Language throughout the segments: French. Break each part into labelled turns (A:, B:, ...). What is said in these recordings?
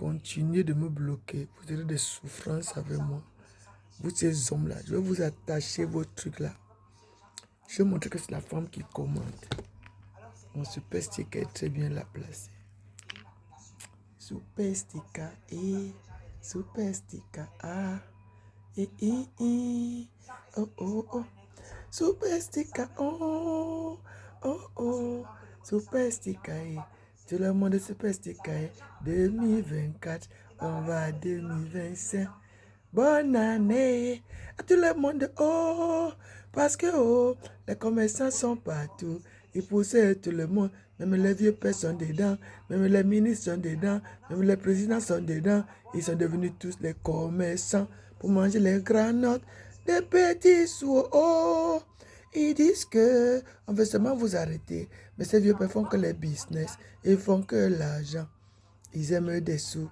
A: continuez de me bloquer, vous aurez des souffrances avec moi. Vous, ces hommes-là, je vais vous attacher vos trucs-là. Je vais montrer que c'est la femme qui commande. Mon super sticker est très bien là placé. Super sticker, super sticker, oh, oh, oh. Super sticker, oh, oh, oh. Super sticker, tout le monde est super sticker. 2024, on va à 2025. Bonne année à tout le monde, oh, parce que, oh, les commerçants sont partout. Ils poussent tout le monde, même les vieux pères sont dedans, même les ministres sont dedans, même les présidents sont dedans. Ils sont devenus tous les commerçants pour manger les granottes, des petits sous, oh. Ils disent que on veut seulement vous arrêter, mais ces vieux pères font que les business, ils font que l'argent. Ils aiment des sous.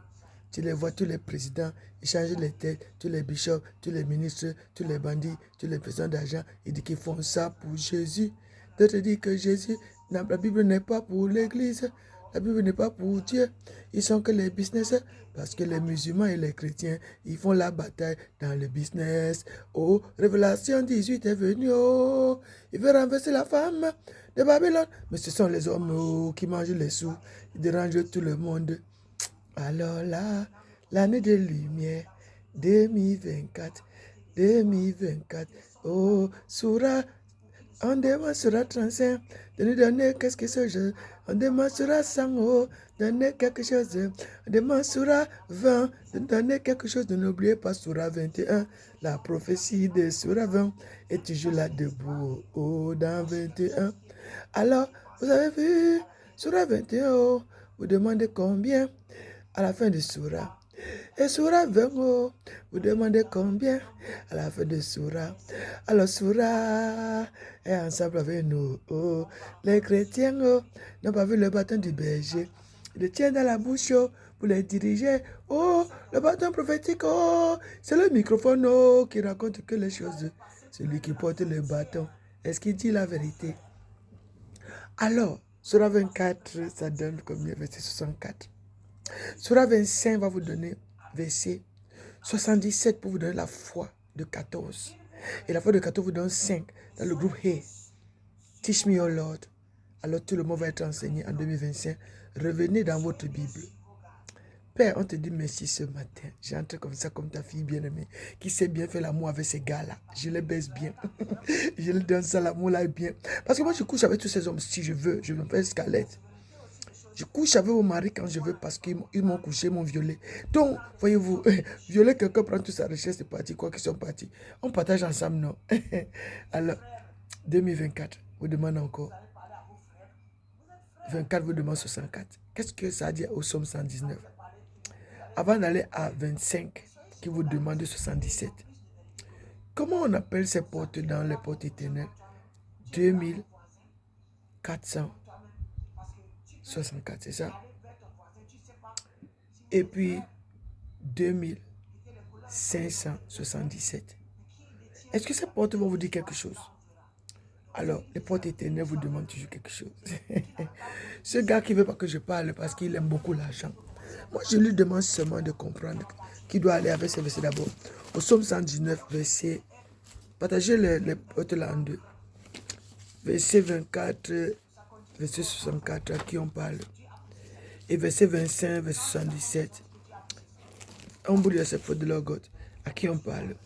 A: Tu les vois, tous les présidents, ils changent les têtes, tous les bishops, tous les ministres, tous les bandits, tous les présidents d'argent, ils disent qu'ils font ça pour Jésus. D'autres disent que Jésus, la Bible n'est pas pour l'église, la Bible n'est pas pour Dieu. Ils sont que les business, parce que les musulmans et les chrétiens, ils font la bataille dans le business. Oh, Révélation 18 est venu, oh, il veut renverser la femme de Babylone. Mais ce sont les hommes oh, qui mangent les sous, ils dérangent tout le monde. Alors là, l'année de lumière, 2024, 2024, oh, Soura, on demande Soura 35, de nous donner quelque chose, on demande Soura 100, oh, donner quelque chose, on demande Soura 20, de nous donner quelque chose, n'oubliez pas Soura 21, la prophétie de Soura 20 est toujours là debout, oh, dans 21. Alors, vous avez vu, Soura 21, oh, vous demandez combien? À la fin de Soura. Et Soura 20, oh, vous demandez combien à la fin de Soura. Alors Soura est ensemble avec nous. Oh, les chrétiens oh, n'ont pas vu le bâton du berger. Ils le tiennent dans la bouche oh, pour les diriger. Oh, le bâton prophétique, oh, c'est le microphone oh, qui raconte que les choses. Celui qui porte le bâton, est-ce qu'il dit la vérité? Alors, Soura 24, ça donne combien? Verset 64. Soura 25 va vous donner verset 77 pour vous donner la foi de 14. Et la foi de 14 vous donne 5 dans le groupe Hey. Teach me, oh Lord. Alors tout le monde va être enseigné en 2025. Revenez dans votre Bible. Père, on te dit merci ce matin. J'entre comme ça, comme ta fille bien-aimée, qui sait bien faire l'amour avec ces gars-là. Je les baisse bien. Je les donne ça, l'amour là est bien. Parce que moi, je couche avec tous ces hommes si je veux. Je m'appelle Scarlett. Je couche avec mon mari quand je veux parce qu'ils m'ont couché, ils m'ont violé. Donc, voyez-vous, violer quelqu'un, prendre toute sa richesse, c'est parti, quoi qu'ils sont partis. On partage ensemble, non? Alors, 2024, vous demandez encore. 24 vous demande 64. Qu'est-ce que ça dit au Somme 119? Avant d'aller à 25, qui vous demande 77. Comment on appelle ces portes dans les portes éternelles? 2464, c'est ça? Et puis 2577. Est-ce que ces portes vont vous dire quelque chose? Alors, les portes éternelles vous demandent toujours quelque chose. Ce gars qui ne veut pas que je parle parce qu'il aime beaucoup l'argent. Moi, je lui demande seulement de comprendre qu'il doit aller avec ces versets d'abord. Au Psaume 119, verset... Partagez les portes là en deux. Verset 24, verset 64, à qui on parle. Et verset 25, verset 77. On bout de cette faute de leur God, à qui on parle.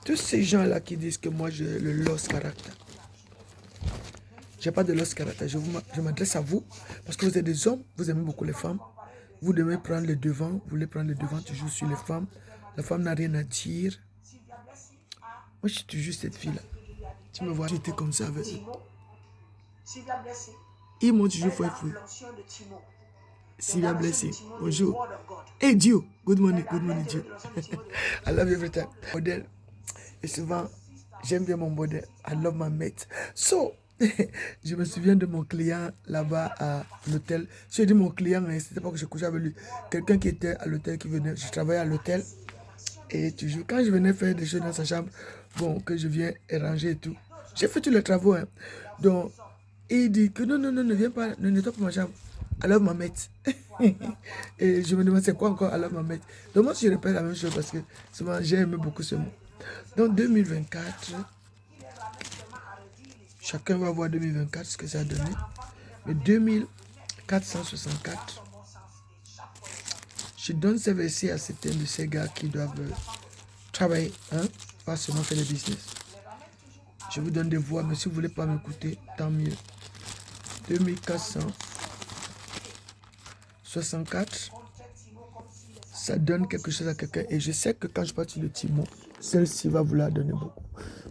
A: Tous ces gens-là qui disent que moi, j'ai le lost character. Je n'ai pas de lost character. Je m'adresse à vous parce que vous êtes des hommes, vous aimez beaucoup les femmes. Vous devez prendre le devant, vous voulez prendre le devant toujours sur les femmes. La femme n'a rien à dire. Moi, je suis toujours cette fille-là. Tu me vois, j'étais comme ça avec eux. Ils m'ont toujours fait fouiller. Sylvia Blessing, bonjour. Hey Dieu, good morning Dieu. I love you every time. Modèle. Et souvent, j'aime bien mon modèle. I love my mate. So, je me souviens de mon client là-bas à l'hôtel. Je dis mon client, mais c'était pas que je couchais avec lui. Quelqu'un qui était à l'hôtel, qui venait. Je travaillais à l'hôtel. Et toujours, quand je venais faire des choses dans sa chambre, bon, que je viens ranger et tout, j'ai fait tous les travaux. Hein. Donc, il dit que non, ne viens pas, ne nettoie pas ma chambre. Alors Mamet. Et je me demande c'est quoi encore alors Mamet. Donc moi je répète la même chose parce que souvent j'ai aimé beaucoup ce mot. Donc 2024, chacun va voir 2024 ce que ça a donné. Mais 2464, je donne ces versets à certains de ces gars qui doivent travailler, hein, pas seulement faire des business. Je vous donne des voix, mais si vous ne voulez pas m'écouter, tant mieux. 2464, ça donne quelque chose à quelqu'un. Et je sais que quand je parle de Timon, celle-ci va vouloir donner beaucoup.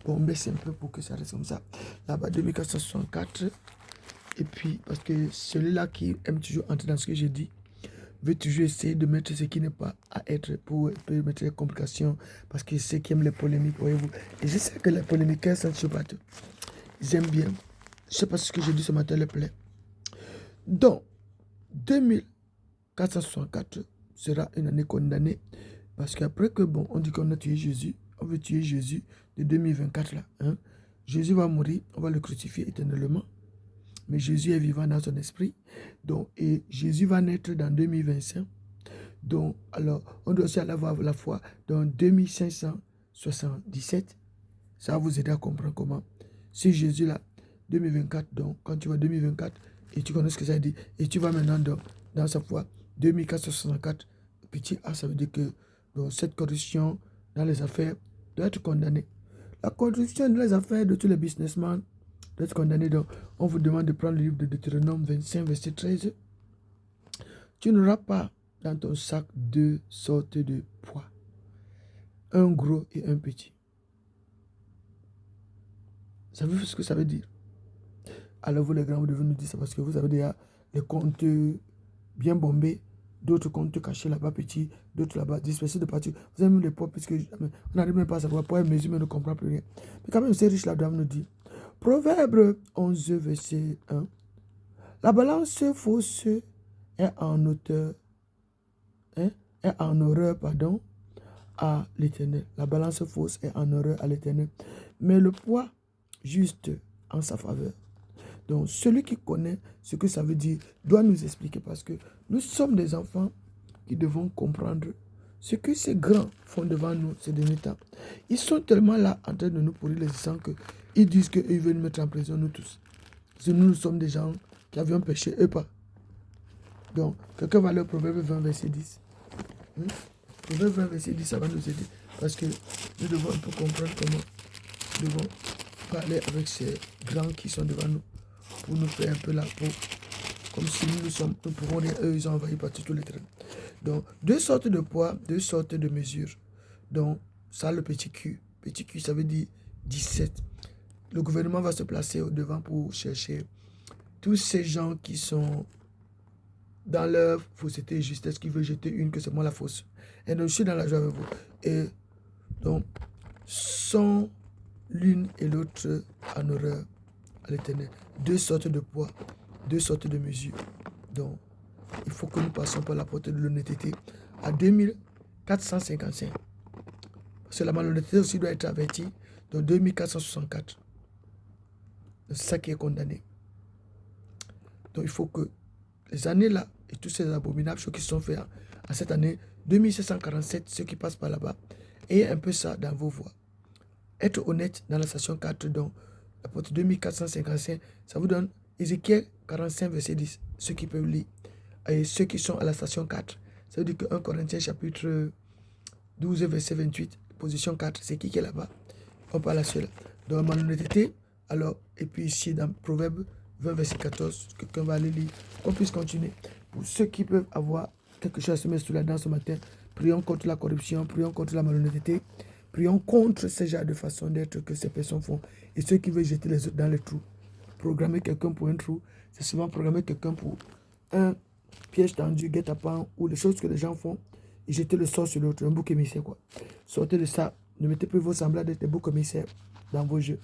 A: Bon, on baisse un peu pour que ça reste comme ça. Là-bas, 2464. Et puis, parce que celui-là qui aime toujours entrer dans ce que je dis, veut toujours essayer de mettre ce qui n'est pas à être pour mettre les complications. Parce que ceux qui aiment les polémiques, voyez-vous. Et je sais que les polémiques, elles sont sur bateau. Ils aiment bien. Je ne sais pas ce que j'ai dit ce matin leur plaît. Donc, 2464 sera une année condamnée. Parce qu'après que, bon, on dit qu'on a tué Jésus, on veut tuer Jésus de 2024 là. Hein? Jésus va mourir, on va le crucifier éternellement. Mais Jésus est vivant dans son esprit. Donc, et Jésus va naître dans 2025. Donc, alors, on doit aussi aller voir la foi dans 2577. Ça va vous aider à comprendre comment. Si Jésus là, 2024, donc, quand tu vas 2024, et tu connais ce que ça dit, et tu vas maintenant dans sa foi, 2464, petit A, ça veut dire que donc, cette corruption dans les affaires doit être condamnée. La corruption dans les affaires de tous les businessmen doit être condamnée. Donc, on vous demande de prendre le livre de Deutéronome 25, verset 13. Tu n'auras pas dans ton sac deux sortes de poids, un gros et un petit. Vous savez ce que ça veut dire? Alors vous les grands, vous devez nous dire ça parce que vous avez déjà les comptes bien bombés, d'autres comptes cachés là-bas petits, d'autres là-bas dispersés de partout. Vous avez mis les poids puisque on n'arrive même pas à savoir pourquoi mesure, mais on ne comprend plus rien. Mais quand même, ces riches là doivent nous dire. Proverbe 11, verset 1. La balance fausse est en hauteur, est en horreur, pardon, à l'Éternel. La balance fausse est en horreur à l'Éternel. Mais le poids juste en sa faveur. Donc, celui qui connaît ce que ça veut dire doit nous expliquer parce que nous sommes des enfants qui devons comprendre ce que ces grands font devant nous ces derniers temps. Ils sont tellement là en train de nous pourrir les sangs qu'ils disent qu'ils veulent nous mettre en prison, nous tous. Parce que nous sommes des gens qui avions péché, eux pas. Donc, quelqu'un va lire Proverbe 20, verset 10. Proverbe 20, verset 10, ça va nous aider. Parce que nous devons un peu comprendre comment nous devons parler avec ces grands qui sont devant nous pour nous faire un peu la peau. Comme si nous pouvons rien, eux, ils ont envahi par tous les trains. Donc, deux sortes de poids, deux sortes de mesures. Donc, ça, le petit Q. Petit Q, ça veut dire 17. Le gouvernement va se placer au devant pour chercher tous ces gens qui sont dans leur fausseté et justesse, qui veulent jeter une, que c'est moi la fausse. Et donc, je suis dans la joie avec vous. Et donc, sont l'une et l'autre en horreur à l'Éternel. Deux sortes de poids, deux sortes de mesures. Donc, il faut que nous passions par la porte de l'honnêteté à 2455. Parce que la malhonnêteté aussi doit être avertie dans 2464. C'est ça qui est condamné. Donc, il faut que les années-là et tous ces abominables choses qui sont faites en cette année 2747, ceux qui passent par là-bas, ayez un peu ça dans vos voies. Être honnête dans la station 4, donc la porte 2455, ça vous donne Ézéchiel 45, verset 10, ceux qui peuvent lire. Et ceux qui sont à la station 4, ça veut dire que 1 Corinthiens chapitre 12, verset 28, position 4, c'est qui est là-bas? On parle à cela. Donc, malhonnêteté, alors, et puis ici dans Proverbe 20, verset 14, quelqu'un va aller lire, qu'on puisse continuer. Pour ceux qui peuvent avoir quelque chose à se mettre sous la dent ce matin, prions contre la corruption, prions contre la malhonnêteté, prions contre ce genre de façon d'être que ces personnes font. Et ceux qui veulent jeter les autres dans les trous. Programmer quelqu'un pour un trou, c'est souvent programmer quelqu'un pour un piège tendu, guet-apens, ou les choses que les gens font, et jeter le sort sur l'autre, un bouc émissaire, quoi. Sortez de ça, ne mettez plus vos semblables d'être des boucs émissaires dans vos jeux.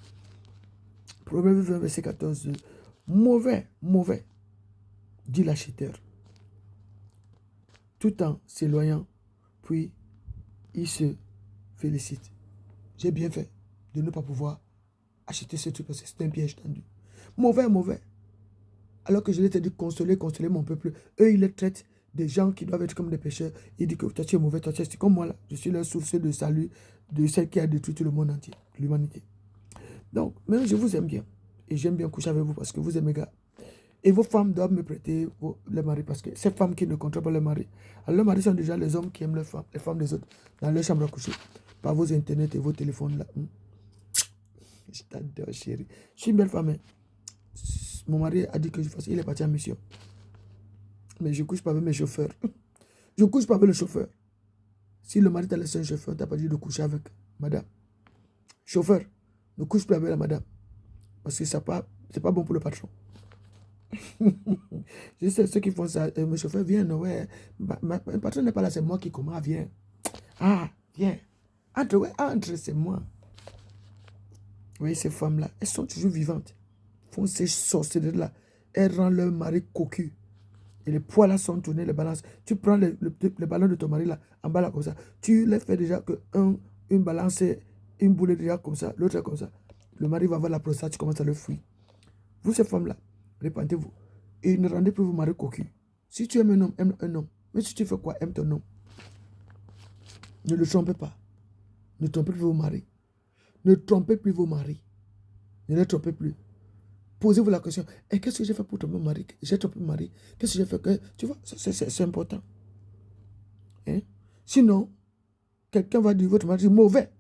A: Proverbe 20, verset 14, mauvais, dit l'acheteur, tout en s'éloignant, puis il se félicite. J'ai bien fait de ne pas pouvoir acheter ce truc parce que c'est un piège tendu. Mauvais. Alors que je l'ai dit, consoler mon peuple. Eux, ils les traitent des gens qui doivent être comme des pécheurs. Ils disent que toi, tu es mauvais, toi, tu es comme moi, là. Je suis la source de salut de celle qui a détruit tout le monde entier, l'humanité. Donc, même je vous aime bien. Et j'aime bien coucher avec vous parce que vous êtes mes gars. Et vos femmes doivent me prêter les maris parce que ces femmes qui ne contrôlent pas les maris, alors les maris sont déjà les hommes qui aiment les femmes des autres dans leur chambre à coucher. Par vos internets et vos téléphones là. Je t'adore, chérie. Je suis une belle femme. Hein. Mon mari a dit que je fasse. Il est parti en mission. Mais je ne couche pas avec mes chauffeurs. Je ne couche pas avec le chauffeur. Si le mari t'a laissé un chauffeur, tu n'as pas dit de coucher avec madame. Chauffeur, ne couche pas avec la madame. Parce que ce n'est pas bon pour le patron. Je sais ceux qui font ça. Mes chauffeurs viennent. Ouais. Le patron n'est pas là, c'est moi qui commande. Viens. Ah, viens. Entre, c'est moi. Vous voyez ces femmes-là, elles sont toujours vivantes. Font ces sorcelleries-là. Elles rendent leur mari cocu. Et les poids là sont tournés, les balances. Tu prends le ballon de ton mari là, en bas là comme ça. Tu les fais déjà que une balance, une boule déjà comme ça, l'autre est comme ça. Le mari va voir la prostate, tu commences à le fuir. Vous ces femmes-là, répentez-vous. Et ne rendez plus vos maris cocu. Si tu aimes un homme, aime un homme. Mais si tu fais quoi, aime ton homme. Ne le trompez pas. Ne trompez plus vos maris. Ne trompez plus vos maris. Ne les trompez plus. Posez-vous la question. Et qu'est-ce que j'ai fait pour tromper mon mari? J'ai trompé mon mari. Qu'est-ce que j'ai fait que... Tu vois, c'est important. Hein? Sinon, quelqu'un va dire votre mari, mauvais.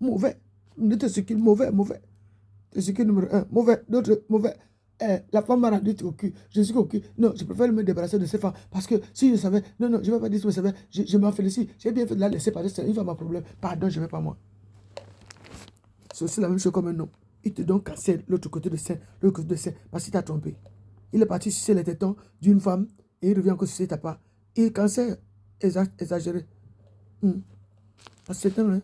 A: Ne te ce qu'il mauvais. C'est ce qui est numéro 1. Mauvais. D'autres, mauvais. La femme m'a rendu au cul. Je suis au cul. Non, je préfère me débarrasser de ces femmes. Parce que si je savais... Non, je ne vais pas dire ce que je savais. Je m'en félicite. J'ai bien fait de la laisser passer. C'est une femme à problème. Pardon, je ne vais pas moi. C'est aussi la même chose comme un homme. Il te donne cancer, l'autre côté de sein, l'autre côté de sein, parce qu'il t'a trompé. Il est parti sucer les tétons d'une femme et il revient encore sucer ta part. Et cancer exagéré. Parce que c'est un, hein.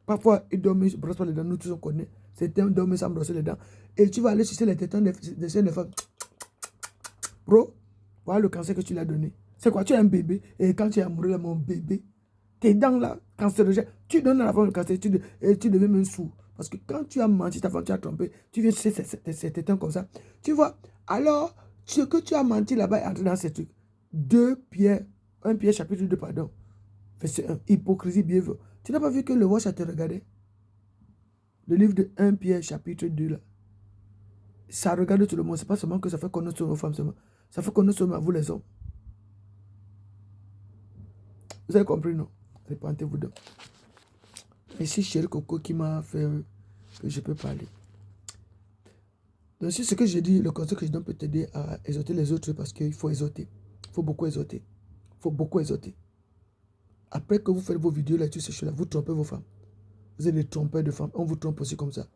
A: Parfois, il dormait, il ne brosse pas les dents, nous tous on connaît. C'est un dormait sans brosser les dents. Et tu vas aller sucer les tétons des seins de femmes. Bro, voilà le cancer que tu lui as donné. C'est quoi? Tu as un bébé et quand tu es amoureux de mon bébé, tes dents là, cancérogènes, tu donnes à la femme le cancer et tu deviens même sourd. Parce que quand tu as menti, ta femme, tu as trompé, tu viens sucer ces tétons comme ça. Tu vois, alors, ce que tu as menti là-bas est entré dans ces trucs. 1 Pierre chapitre 2, pardon. Verset 1, hypocrisie bienvenue. Tu n'as pas vu que le watch a te regardé? Le livre de 1 Pierre chapitre 2 là. Ça regarde tout le monde. C'est pas seulement que ça fait connaître sur vos femmes seulement. Ça fait connaître sur vous les hommes. Vous avez compris, non? Répentez-vous donc. Et c'est chéri Coco qui m'a fait que je peux parler. Donc, c'est ce que je dis, le conseil que je donne peut t'aider à exhorter les autres parce qu'il faut exhorter. Il faut beaucoup exhorter. Il faut beaucoup exhorter. Après que vous faites vos vidéos là-dessus, ces choses-là, vous trompez vos femmes. Vous êtes des trompeurs de femmes. On vous trompe aussi comme ça.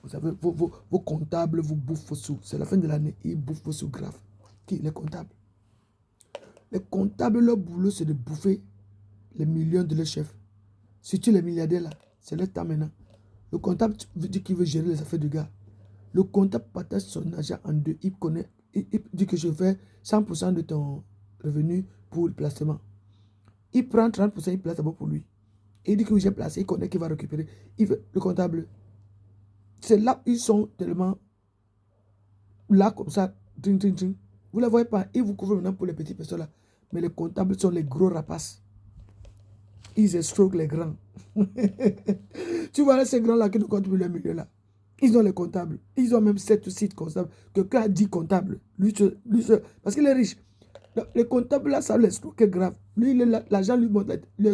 A: Vous savez, vos comptables vous bouffent vos sous. C'est la fin de l'année, ils bouffent vos sous graves. Qui? Les comptables. Les comptables, leur boulot, c'est de bouffer les millions de leurs chefs. Surtout les milliardaires là, c'est leur temps maintenant. Le comptable dit qu'il veut gérer les affaires du gars. Le comptable partage son argent en deux. Il dit que je fais 100% de ton revenu pour le placement. Il prend 30%, il place d'abord pour lui. Et il dit que j'ai placé, il connaît qu'il va récupérer. Le comptable, c'est là ils sont tellement là comme ça. Vous ne les voyez pas. Ils vous couvrent maintenant pour les petites personnes là. Mais les comptables sont les gros rapaces. Ils escroquent les grands. Tu vois là, ces grands-là qui nous comptent pour le milieu là. Ils ont les comptables. Ils ont même 7 ou 6 comptables. Quelqu'un a 10 comptables. Lui, parce qu'il est riche. Les comptables là, ça l'escroquer grave. Lui, l'argent lui monte. Mais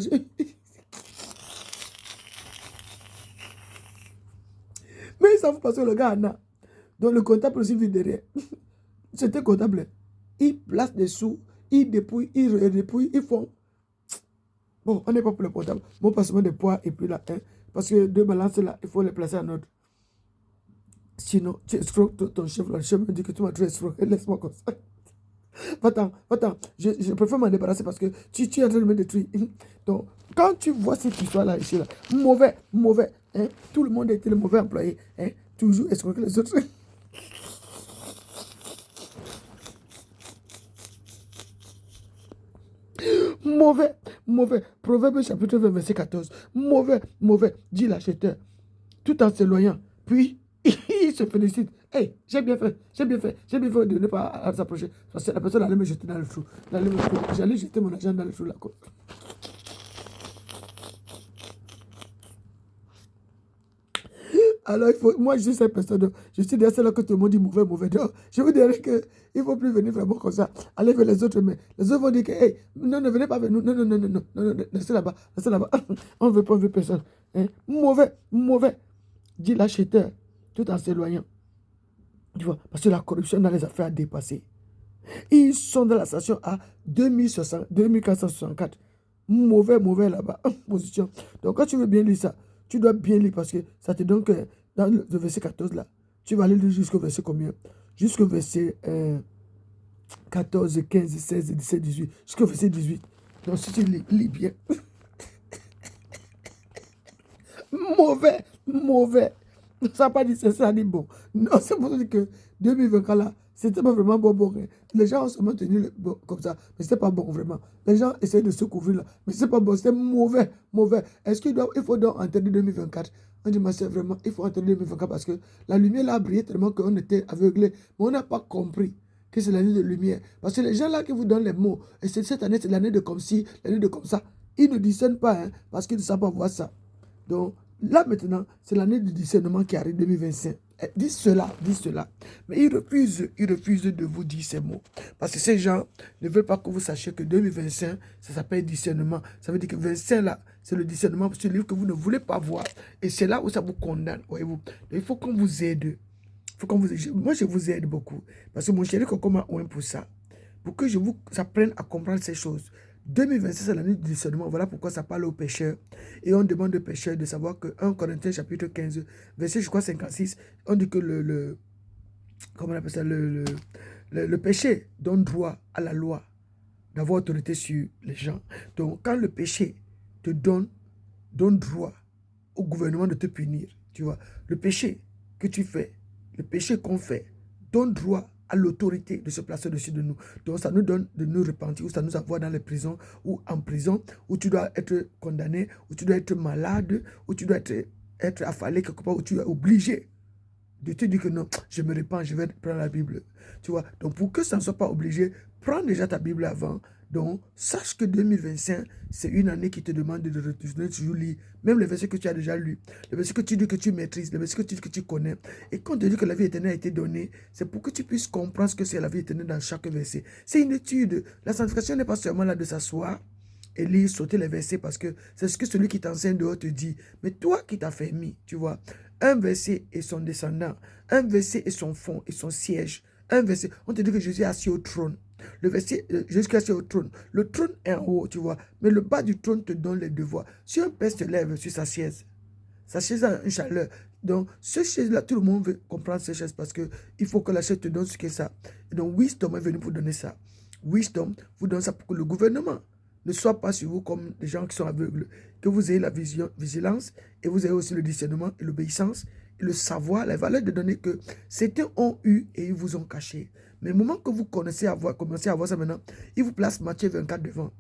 A: ils savent parce que le gars en a. Donc le comptable aussi vit derrière. C'était comptable. Ils placent des sous. Ils dépouillent. Ils redépouillent. Ils font. Bon, on n'est pas pour le comptable. Bon, passement de poids et puis là, hein, parce que 2 balances là, il faut les placer en ordre. Sinon, tu escroques ton chef. Le chef me dit que tu m'as trop escroqué. Laisse-moi comme ça. Va-t'en. Je préfère m'en débarrasser parce que tu es en train de me détruire. Donc, quand tu vois cette histoire-là, ici, là, mauvais. Hein, tout le monde était le mauvais employé. Hein, toujours escroquer les autres. Mauvais. Proverbe chapitre 20, verset 14. Mauvais, dit l'acheteur, tout en s'éloignant. Puis, il se félicite. hey, j'ai bien fait de ne pas s'approcher. Parce que la personne allait me jeter dans le trou. J'allais jeter mon argent dans le trou là. Alors, moi, je suis cette personne. Je suis derrière celle-là que tout le monde dit mauvais. Donc, je vous dirais qu'il ne faut plus venir vraiment comme ça. Allez vers les autres, mais les autres vont dire que, hey, non, ne venez pas vers nous. Non, restez là-bas. On ne veut pas, personne. Hein? Mauvais. Dit l'acheteur, tout en s'éloignant. Tu vois, parce que la corruption dans les affaires a dépassé. Ils sont dans la station à 2464. Mauvais là-bas, position. Donc, quand tu veux bien lire ça, tu dois bien lire parce que ça te donne que dans le verset 14 là, tu vas aller jusqu'au verset combien? Jusqu'au verset 14, 15, 16, 17, 18. Jusqu'au verset 18. Donc, si tu lis bien. Mauvais. Ça n'a pas dit c'est ça, dit bon. Non, c'est pour dire que 2024 là, c'était pas vraiment bon. Les gens ont seulement tenu bon, comme ça, mais c'était pas bon vraiment. Les gens essaient de se couvrir là, mais c'est pas bon, c'était mauvais. Est-ce qu'il faut donc entendre 2024? On dit, mais c'est vraiment, il faut entendre 2024 parce que la lumière là a brillé tellement qu'on était aveuglés, mais on n'a pas compris que c'est l'année de lumière. Parce que les gens là qui vous donnent les mots, et cette année c'est l'année de comme ci, l'année de comme ça, ils ne discernent pas, hein, parce qu'ils ne savent pas voir ça. Donc, là maintenant, c'est l'année du discernement qui arrive 2025. Dis cela. Mais ils refusent de vous dire ces mots. Parce que ces gens ne veulent pas que vous sachiez que 2025, ça s'appelle discernement. Ça veut dire que 25 là, c'est le discernement, c'est le livre que vous ne voulez pas voir. Et c'est là où ça vous condamne, voyez-vous. Il faut qu'on vous aide. Moi, je vous aide beaucoup. Parce que mon chéri Coco m'a oint pour ça. Pour que je vous apprenne à comprendre ces choses. 2026, c'est l'année du discernement. Voilà pourquoi ça parle aux pécheurs. Et on demande aux pécheurs de savoir que 1 Corinthiens chapitre 15, verset, je crois, 56, on dit que comment on appelle ça, le péché donne droit à la loi d'avoir autorité sur les gens. Donc, quand le péché te donne droit au gouvernement de te punir, tu vois, le péché que tu fais, le péché qu'on fait, donne droit à l'autorité de se placer au-dessus de nous. Donc ça nous donne de nous repentir, ou ça nous envoie dans les prisons, ou en prison, où tu dois être condamné, où tu dois être malade, où tu dois être affalé quelque part, où tu es obligé de te dire que non, je me répands, je vais prendre la Bible. Tu vois, donc pour que ça ne soit pas obligé, prends déjà ta Bible avant. Donc, sache que 2025, c'est une année qui te demande de retourner toujours lire, même les versets que tu as déjà lus, les versets que tu dis que tu maîtrises, les versets que tu dis que tu connais. Et quand on te dit que la vie éternelle a été donnée, c'est pour que tu puisses comprendre ce que c'est la vie éternelle dans chaque verset. C'est une étude. La sanctification n'est pas seulement là de s'asseoir et lire, sauter les versets, parce que c'est ce que celui qui t'enseigne dehors te dit. Mais toi qui t'as fait mis, tu vois, un verset et son descendant, un verset et son fond et son siège, un verset, on te dit que Jésus est assis au trône. Le verset, Jésus est assis au trône. Le trône est en haut, tu vois, mais le bas du trône te donne les devoirs. Si un père se lève sur sa chaise a une chaleur. Donc, ce chaise-là, tout le monde veut comprendre ces chaises parce qu'il faut que la chaise te donne ce qu'est ça. Et donc, Wisdom est venu pour donner ça. Wisdom vous donne ça pour que le gouvernement ne soit pas sur vous comme des gens qui sont aveugles. Que vous ayez la vigilance et vous ayez aussi le discernement et l'obéissance et le savoir, la valeur de données que certains ont eu et ils vous ont caché. Mais au moment que vous commencez à voir ça maintenant, ils vous placent Matthieu 24 devant.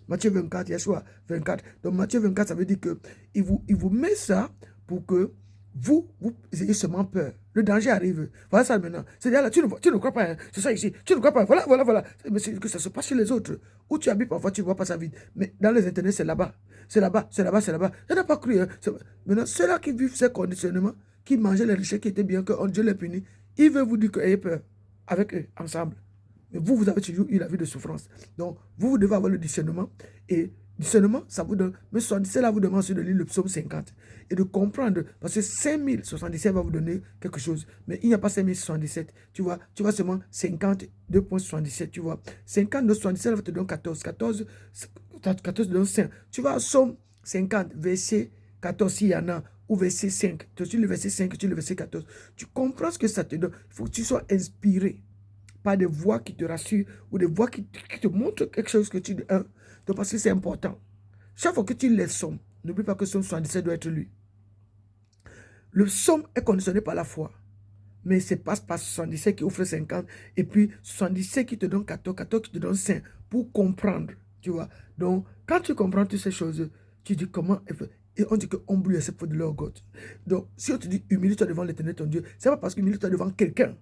A: Matthieu 24, Yeshua 24. Donc Matthieu 24, ça veut dire qu'il vous met ça pour que vous ayez seulement peur. Le danger arrive. Voilà ça maintenant. C'est-à-dire là, tu ne crois pas. Hein. C'est ça ici. Tu ne crois pas. Voilà. Mais c'est que ça se passe chez les autres. Où tu habites parfois, tu ne vois pas ça vide. Mais dans les internets, c'est là-bas. C'est là-bas. Je n'ai pas cru. Hein. Maintenant, ceux-là qui vivent ces conditionnements, qui mangeaient les richesses qui étaient bien, que Dieu les punit, ils veulent vous dire que ayez peur. Avec eux, ensemble. Mais vous avez toujours eu la vie de souffrance. Donc, vous devez avoir le discernement. Et discernement, ça vous donne. Mais 77 là vous demande de lire le psaume 50. Et de comprendre. Parce que 5077 va vous donner quelque chose. Mais il n'y a pas 5077. Tu vois seulement 52.77. Tu vois. 52.77 va te donner 14. 14 te donne 5. Tu vas à psaume 50, verset 14, s'il y en a. Ou verset 5. Tu le verset 5, tu le verset 14. Tu comprends ce que ça te donne. Il faut que tu sois inspiré. Pas des voix qui te rassurent ou des voix qui te montrent quelque chose que tu dis. Donc, parce que c'est important. Chaque fois que tu lis le psaume, n'oublie pas que le psaume 77 doit être lu. Le psaume est conditionné par la foi. Mais c'est pas par 77 qui offre 50. Et puis 77 qui te donne 14, 14 qui te donne 5 pour comprendre. Tu vois. Donc, quand tu comprends toutes ces choses, tu dis comment. Et on dit qu'on brûle cette faute de leur God. Donc, si on te dit humilie-toi devant l'Éternel ton Dieu, c'est pas parce qu'humilie-toi devant quelqu'un.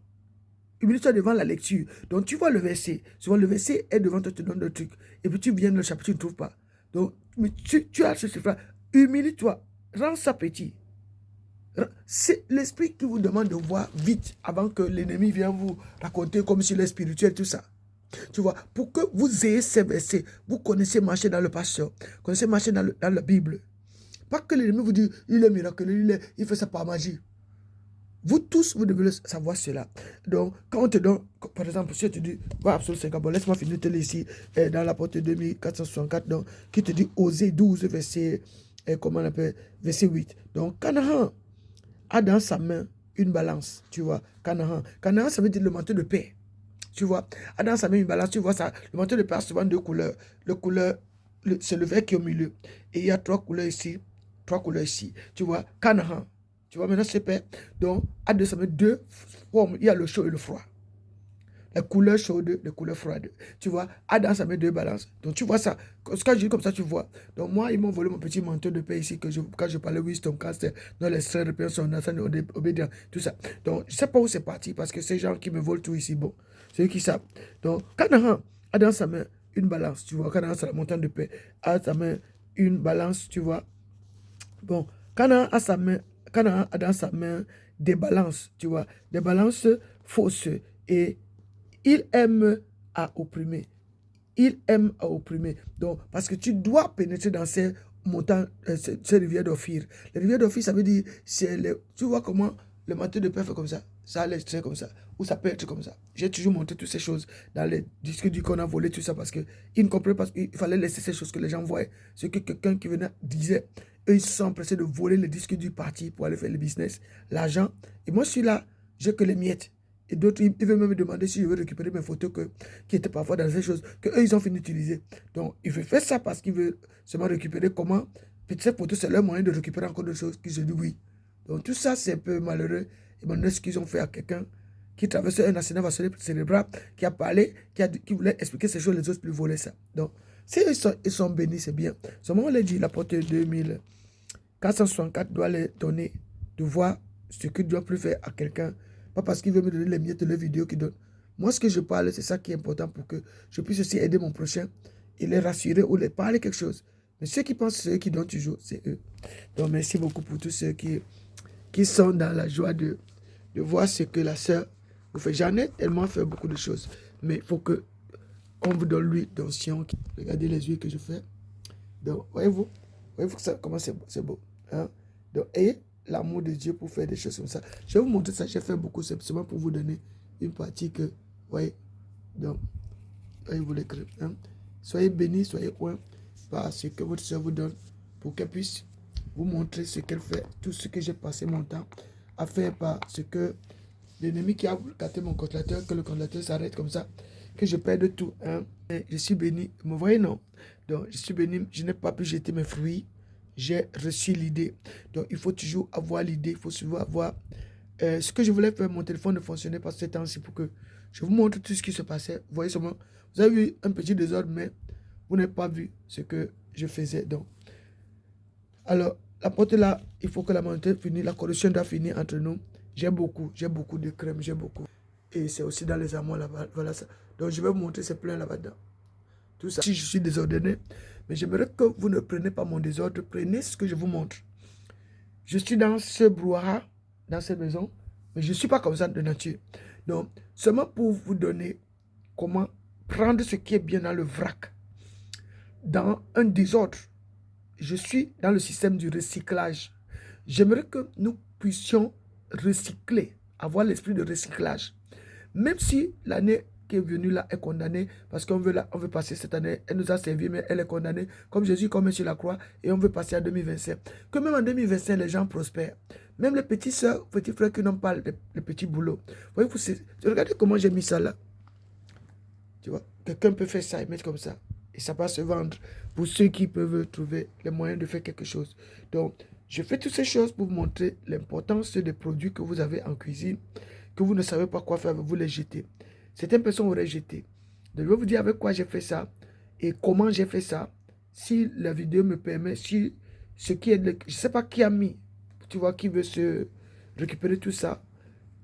A: Humilie-toi devant la lecture. Donc, tu vois le verset. Souvent, le verset est devant toi, te donne le truc. Et puis, tu viens dans le chapitre, tu ne trouves pas. Donc, mais tu as ce chiffre-là. Humilie-toi. Rends ça petit. C'est l'esprit qui vous demande de voir vite avant que l'ennemi vienne vous raconter comme si est spirituel, tout ça. Tu vois, pour que vous ayez ces versets, vous connaissez marcher dans le pasteur, connaissez marcher dans la Bible. Pas que l'ennemi vous dit, il est miraculeux, il fait ça par magie. Vous tous, vous devez savoir cela. Donc, quand on te donne, par exemple, si tu dis, va absolument 50, bon, laisse-moi finir de ici, dans la porte 2464, donc, qui te dit, Osée 12, verset, comment on appelle, verset 8. Donc, Canaan a dans sa main une balance, tu vois, Canaan. Canaan, ça veut dire le manteau de paix. Tu vois, a dans sa main une balance, tu vois ça. Le manteau de paix a souvent deux couleurs. C'est le vert qui est au milieu. Et il y a trois couleurs ici, Tu vois, Canaan. Tu vois, maintenant c'est paix. Donc, a dans sa main deux formes. Il y a le chaud et le froid. Les couleurs chaudes, les couleurs froides. Tu vois, Adam, ça met deux balances. Donc, tu vois ça. Quand je dis comme ça, tu vois. Donc, moi, ils m'ont volé mon petit manteau de paix ici, quand je parlais wisdom, quand c'était dans les stress de personnes, obédience, tout ça. Donc, je ne sais pas où c'est parti, parce que ces gens qui me volent tout ici, bon, c'est eux qui savent. Donc, Canaan a dans sa main une balance, tu vois. Canaan, c'est la montagne de paix. A dans sa main une balance, tu vois. Bon, Canaan a dans sa main des balances, tu vois. Des balances fausses. Et il aime à opprimer. Il aime à opprimer. Donc, parce que tu dois pénétrer dans ces montagnes, ces rivières d'Ophir. Les rivières d'Ophir, ça veut dire, tu vois comment le manteau de paix fait comme ça. Ça allait être comme ça. Ou ça peut être comme ça. J'ai toujours montré toutes ces choses dans les disques du qu'on a volé, tout ça, parce qu'ils ne comprenaient pas qu'il fallait laisser ces choses que les gens voyaient. Ce que quelqu'un qui venait disait. Eux, ils se sont empressés de voler les disques du parti pour aller faire le business, l'argent. Et moi, je suis là, j'ai que les miettes. Et d'autres, ils veulent même me demander si je veux récupérer mes photos qui étaient parfois dans ces choses qu'eux, ils ont fini d'utiliser. Donc, ils veulent faire ça parce qu'ils veulent seulement récupérer comment. Puis ces photos, c'est leur moyen de récupérer encore d'autres choses qui se disent oui. Donc, tout ça, c'est un peu malheureux. Et maintenant, ce qu'ils ont fait à quelqu'un qui traversait un accident cérébral, qui a parlé, qui voulait expliquer ces choses, les autres lui volaient ça. Donc, si ils sont bénis, c'est bien. Seulement, on les dit, la porte 2464 doit les donner, de voir ce qu'il doit plus faire à quelqu'un. Pas parce qu'il veut me donner les miettes de la vidéo qu'il donne. Moi, ce que je parle, c'est ça qui est important pour que je puisse aussi aider mon prochain et les rassurer ou les parler quelque chose. Mais ceux qui pensent, c'est eux qui donnent toujours, c'est eux. Donc, merci beaucoup pour tous ceux qui sont dans la joie de voir ce que la sœur vous fait. J'en ai tellement fait beaucoup de choses. Mais il faut que on vous donne l'huile d'onction. Regardez les huiles que je fais. Donc, voyez-vous ça, comment c'est beau. Hein? Donc, ayez l'amour de Dieu pour faire des choses comme ça. Je vais vous montrer ça. J'ai fait beaucoup simplement pour vous donner une partie que, voyez, donc, voyez-vous l'écrire. Hein? Soyez bénis, soyez loin par ce que votre soeur vous donne pour qu'elle puisse vous montrer ce qu'elle fait, tout ce que j'ai passé mon temps à faire par ce que l'ennemi qui a gâté mon congélateur, que le congélateur s'arrête comme ça, que je perde tout. Hein? Et je suis béni. Vous voyez, non? Donc, je suis béni. Je n'ai pas pu jeter mes fruits. J'ai reçu l'idée. Donc, il faut toujours avoir l'idée. Il faut toujours avoir... ce que je voulais faire, mon téléphone ne fonctionnait pas ce temps-ci pour que je vous montre tout ce qui se passait. Vous voyez seulement, vous avez vu un petit désordre, mais vous n'avez pas vu ce que je faisais. Donc, alors, la porte là, il faut que la montée finisse, la correction doit finir entre nous. J'ai beaucoup de crème, j'ai beaucoup. Et c'est aussi dans les armoires là-bas. Voilà ça. Donc, je vais vous montrer, c'est plein là-bas dedans. Tout ça. Si je suis désordonné, mais j'aimerais que vous ne preniez pas mon désordre, prenez ce que je vous montre. Je suis dans ce brouhaha, dans cette maison, mais je ne suis pas comme ça de nature. Donc, seulement pour vous donner comment prendre ce qui est bien dans le vrac, dans un désordre. Je suis dans le système du recyclage. J'aimerais que nous puissions recycler, avoir l'esprit de recyclage. Même si l'année qui est venue là est condamnée, parce qu'on veut passer cette année, elle nous a servi, mais elle est condamnée, comme Jésus comme sur la croix, et on veut passer à 2025. Que même en 2025, les gens prospèrent. Même les petites soeurs, petits frères qui n'ont pas le petit boulot. Voyez-vous, regardez comment j'ai mis ça là. Tu vois, quelqu'un peut faire ça et mettre comme ça. Et ça va se vendre pour ceux qui peuvent trouver les moyens de faire quelque chose. Donc, je fais toutes ces choses pour vous montrer l'importance des produits que vous avez en cuisine, que vous ne savez pas quoi faire, vous les jetez. Certaines personnes auraient jeté. Donc, je vais vous dire avec quoi j'ai fait ça et comment j'ai fait ça. Si la vidéo me permet, si ce qui est, je ne sais pas qui a mis, tu vois, qui veut se récupérer tout ça,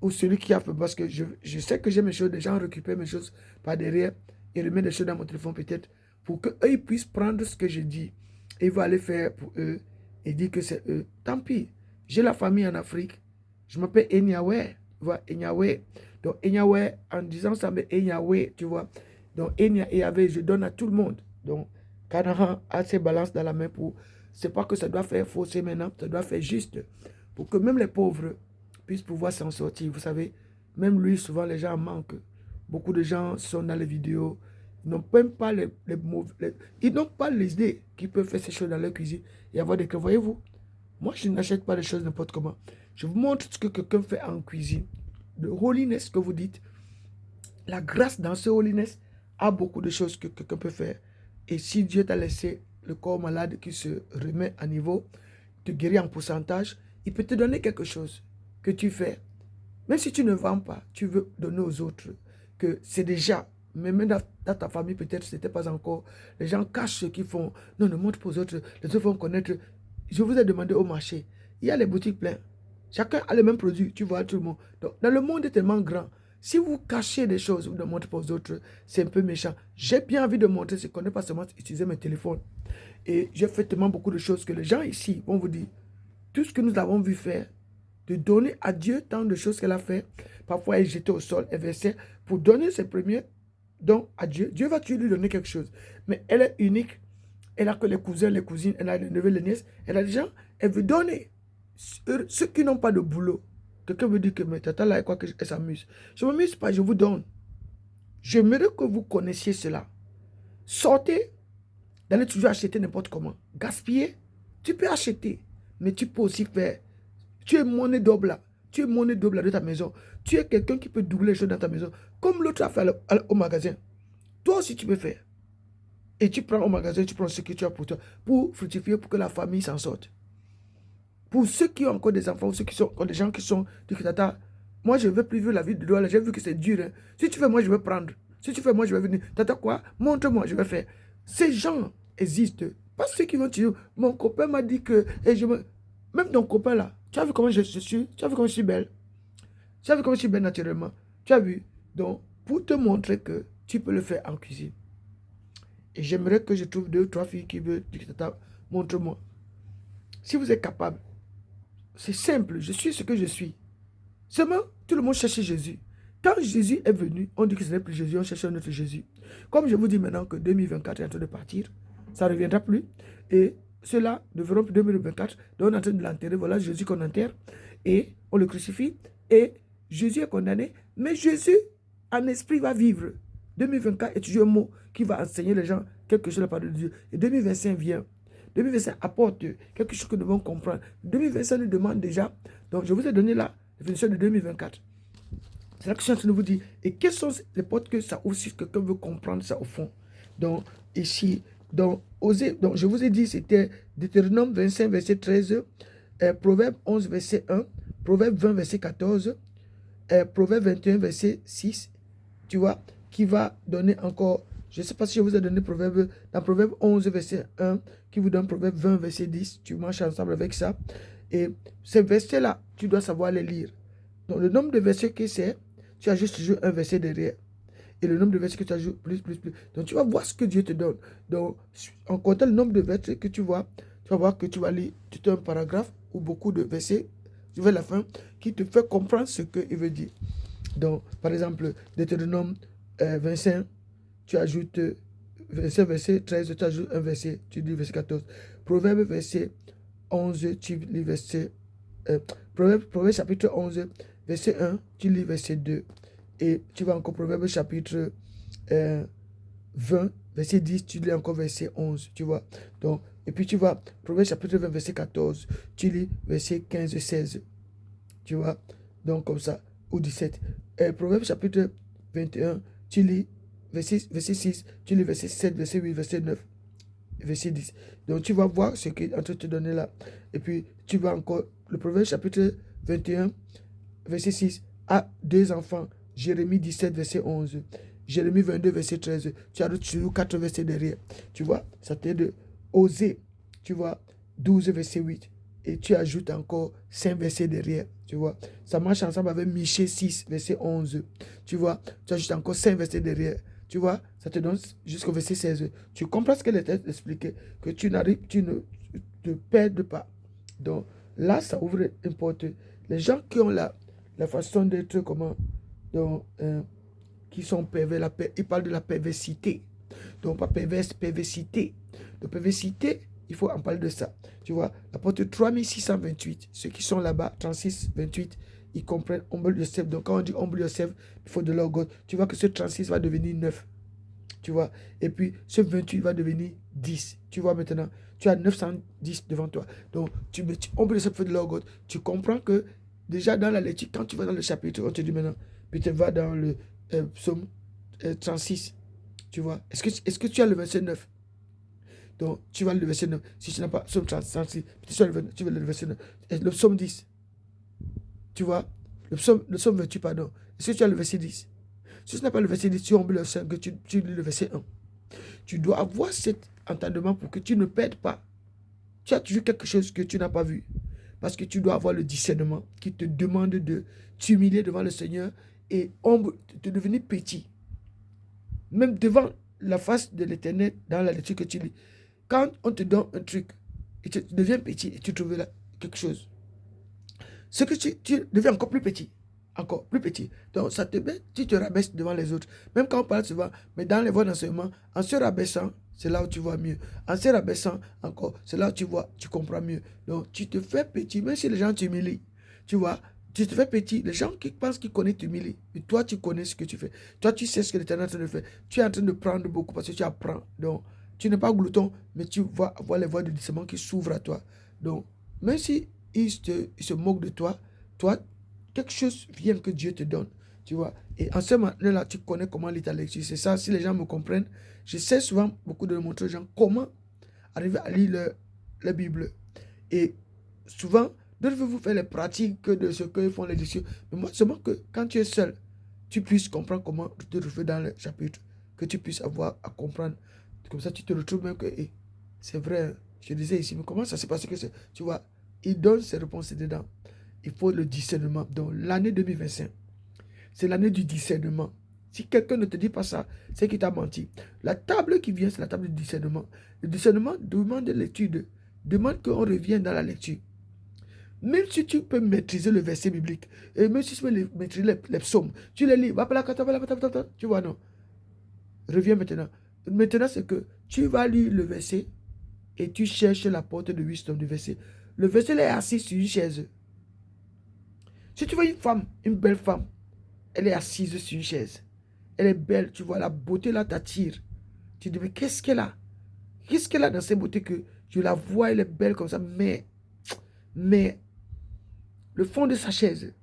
A: ou celui qui a fait, parce que je sais que j'ai mes choses, des gens récupèrent mes choses par derrière et remettent des choses dans mon téléphone peut-être, pour qu'eux, ils puissent prendre ce que je dis, et ils vont aller faire pour eux, et dire que c'est eux. Tant pis, j'ai la famille en Afrique, je m'appelle Enyawe, tu vois, Enyawe. Donc Enyawe, en disant ça, mais Enyawe, tu vois. Donc Enya et Yahvé, je donne à tout le monde. Donc Canaan a ses balances dans la main pour, c'est pas que ça doit faire fausser maintenant, ça doit faire juste, pour que même les pauvres puissent pouvoir s'en sortir. Vous savez, même lui, souvent les gens en manquent. Beaucoup de gens sont dans les vidéos, ils n'ont même pas ils n'ont pas les idées qui peuvent faire ces choses dans leur cuisine et avoir des cœurs. Voyez-vous, moi je n'achète pas les choses n'importe comment. Je vous montre ce que quelqu'un fait en cuisine. Le holiness que vous dites, la grâce dans ce holiness a beaucoup de choses que quelqu'un peut faire. Et si Dieu t'a laissé le corps malade qui se remet à niveau, te guérit en pourcentage, il peut te donner quelque chose que tu fais. Même si tu ne vends pas, tu veux donner aux autres, que c'est déjà, mais même dans ta famille, peut-être ce n'était pas encore. Les gens cachent ce qu'ils font. Non, ne montre pas aux autres. Les autres vont connaître. Je vous ai demandé au marché. Il y a les boutiques pleines. Chacun a les mêmes produits. Tu vois tout le monde. Donc, dans le monde est tellement grand. Si vous cachez des choses, vous ne montrez pas aux autres, c'est un peu méchant. J'ai bien envie de montrer ce qu'on n'est pas seulement utiliser mes téléphones. Et j'ai fait tellement beaucoup de choses que les gens ici vont vous dire, tout ce que nous avons vu faire, de donner à Dieu tant de choses qu'elle a fait. Parfois, elle est jetée au sol, elle versait pour donner ses premiers dons à Dieu. Dieu va toujours lui donner quelque chose. Mais elle est unique. Elle a que les cousins, les cousines, elle a les neveux, les nièces. Elle a des gens, elle veut donner. Ceux qui n'ont pas de boulot. Quelqu'un veut dire que mais tata là, quoi qu'elle s'amuse. Je ne m'amuse pas, je vous donne. J'aimerais que vous connaissiez cela. Sortez, d'aller toujours acheter n'importe comment. Gaspiller, tu peux acheter, mais tu peux aussi faire. Tu es monnaie double là. Tu es monnaie double là de ta maison. Tu es quelqu'un qui peut doubler les choses dans ta maison. Comme l'autre a fait au magasin. Toi aussi tu peux faire. Et tu prends au magasin, tu prends ce que tu as pour toi. Pour fructifier, pour que la famille s'en sorte. Pour ceux qui ont encore des enfants, ou ceux qui sont encore des gens qui sont du Tata, moi je ne veux plus vivre la vie de Douala. J'ai vu que c'est dur. Hein. Si tu fais, moi je vais prendre. Si tu fais, moi je vais venir. Tata quoi? Montre-moi, je vais faire. Ces gens existent. Pas ceux qui vont te dire, mon copain m'a dit que. Et même ton copain là, tu as vu comment je suis? Tu as vu comment je suis belle? Tu as vu comment je suis belle naturellement? Tu as vu? Donc, pour te montrer que tu peux le faire en cuisine. Et j'aimerais que je trouve 2 ou 3 filles qui veulent dire, Tata, montre-moi. Si vous êtes capable, c'est simple, je suis ce que je suis. Seulement, tout le monde cherchait Jésus. Quand Jésus est venu, on dit que ce n'est plus Jésus, on cherche un autre Jésus. Comme je vous dis maintenant que 2024 est en train de partir, ça ne reviendra plus. Et ceux-là ne verront plus 2024. Donc on est en train de l'enterrer. Voilà Jésus qu'on enterre. Et on le crucifie. Et Jésus est condamné. Mais Jésus, en esprit, va vivre. 2024 est toujours un mot qui va enseigner les gens quelque chose de la part de Dieu. Et 2025 vient. 2025 apporte quelque chose que nous devons comprendre. 2025 nous demande déjà. Donc je vous ai donné la définition de 2024. C'est là que je suis en train de vous dire. Et quelles sont les portes que ça ouvre si quelqu'un veut comprendre ça au fond. Donc ici, donc je vous ai dit, c'était Deutéronome 25, verset 13, Proverbe 11, verset 1, Proverbe 20, verset 14, Proverbe 21, verset 6, tu vois, qui va donner encore, je ne sais pas si je vous ai donné dans Proverbe 11, verset 1, qui vous donne Proverbe 20, verset 10, tu marches ensemble avec ça. Et ces versets-là, tu dois savoir les lire. Donc le nombre de versets que c'est, tu ajoutes toujours un verset derrière. Et le nombre de versets que tu ajoutes, plus. Donc, tu vas voir ce que Dieu te donne. Donc, en comptant le nombre de versets que tu vas voir que tu vas lire tout un paragraphe ou beaucoup de versets, vers la fin, qui te fait comprendre ce qu'il veut dire. Donc, par exemple, Deutéronome 25, tu ajoutes verset 13, tu ajoutes un verset, tu lis verset 14. Proverbe verset 11, tu lis verset... Proverbe chapitre 11, verset 1, tu lis verset 2. Et tu vas encore Proverbe chapitre 20, verset 10, tu lis encore verset 11, tu vois. Donc, et puis tu vas Proverbe chapitre 20, verset 14, tu lis verset 15 et 16, tu vois. Donc, comme ça, ou 17. Proverbe chapitre 21, tu lis verset 6, tu lis verset 7, verset 8, verset 9, verset 10. Donc, tu vas voir ce qu'il est en train de te donner là. Et puis, tu vas encore, le Proverbe chapitre 21, verset 6, a 2 enfants. Jérémie 17, verset 11. Jérémie 22, verset 13. Tu as toujours 4 versets derrière. Tu vois, ça t'aide de oser. Tu vois, 12, verset 8. Et tu ajoutes encore 5 versets derrière. Tu vois, ça marche ensemble avec Michée 6, verset 11. Tu vois, tu ajoutes encore 5 versets derrière. Tu vois, ça te donne jusqu'au verset 16. Tu comprends ce qu'elle était expliqué, que tu ne te perds pas. Donc là, ça ouvre une porte. Les gens qui ont la façon d'être comment, donc, qui sont pervers, ils parlent de la perversité. Donc pas perverse, perversité. De perversité, il faut en parler de ça. Tu vois, la porte 3628, ceux qui sont là-bas, 36, 28, ils comprennent humble yourself. Donc quand on dit humble yourself, il faut de leur God. Tu vois que ce 36 va devenir 9. Tu vois, et puis ce 28 va devenir 10. Tu vois maintenant, tu as 910 devant toi. Donc humble yourself, fait de leur God. Tu comprends que déjà dans la lecture, quand tu vas dans le chapitre, on te dit maintenant, puis tu vas dans le psaume 36. Tu vois, est-ce que tu as le verset 9? Donc, tu vas le verset 9. Si tu n'as pas psaume 36, tu vas le verset 9. Et le psaume 10. Tu vois, le psaume 28, pardon. Est-ce que tu as le verset 10? Si tu n'as pas le verset 10, tu ombles le 5, tu lis le verset 1. Tu dois avoir cet entendement pour que tu ne perdes pas. Tu as toujours quelque chose que tu n'as pas vu. Parce que tu dois avoir le discernement qui te demande de t'humilier devant le Seigneur et de devenir petit. Même devant la face de l'Éternel dans la lecture que tu lis. Quand on te donne un truc, et tu deviens petit et tu trouves là quelque chose, ce que tu deviens encore plus petit. Encore plus petit. Donc, ça te met, tu te rabaisses devant les autres. Même quand on parle souvent, mais dans les voies d'enseignement, en se rabaissant, c'est là où tu vois mieux. En se rabaissant encore, c'est là où tu vois, tu comprends mieux. Donc, tu te fais petit, même si les gens t'humilient. Tu vois, tu te fais petit. Les gens qui pensent qu'ils connaissent t'humilient. Mais toi, tu connais ce que tu fais. Toi, tu sais ce que l'Éternel est en train de faire. Tu es en train de prendre beaucoup parce que tu apprends. Donc, tu n'es pas glouton, mais tu vas voir les voies de discernement qui s'ouvrent à toi. Donc, même si ils se moquent de toi, quelque chose vient que Dieu te donne. Tu vois. Et en ce moment-là, tu connais comment lire ta lecture. C'est ça, si les gens me comprennent, j'essaie souvent beaucoup de montrer aux gens comment arriver à lire la Bible. Et souvent, d'autres veulent vous faire les pratiques de ce qu'ils font les lectures. Mais moi, seulement que quand tu es seul, tu puisses comprendre comment te retrouver dans le chapitre, que tu puisses avoir à comprendre. Comme ça, tu te retrouves même que c'est vrai. Je disais ici, mais comment ça s'est passé que c'est. Tu vois, il donne ses réponses dedans. Il faut le discernement. Donc, l'année 2025, c'est l'année du discernement. Si quelqu'un ne te dit pas ça, c'est qu'il t'a menti. La table qui vient, c'est la table du discernement. Le discernement demande l'étude, demande qu'on revienne dans la lecture. Même si tu peux maîtriser le verset biblique, et même si tu peux maîtriser les psaumes, tu les lis, tu vois, non. Reviens maintenant. Maintenant, c'est que tu vas lire le verset et tu cherches la porte de wisdom du verset. Le verset est assis sur une chaise. Si tu vois une femme, une belle femme, elle est assise sur une chaise. Elle est belle, tu vois, la beauté là t'attire. Tu te dis, mais qu'est-ce qu'elle a? Qu'est-ce qu'elle a dans cette beauté que je la vois, elle est belle comme ça, mais le fond de sa chaise,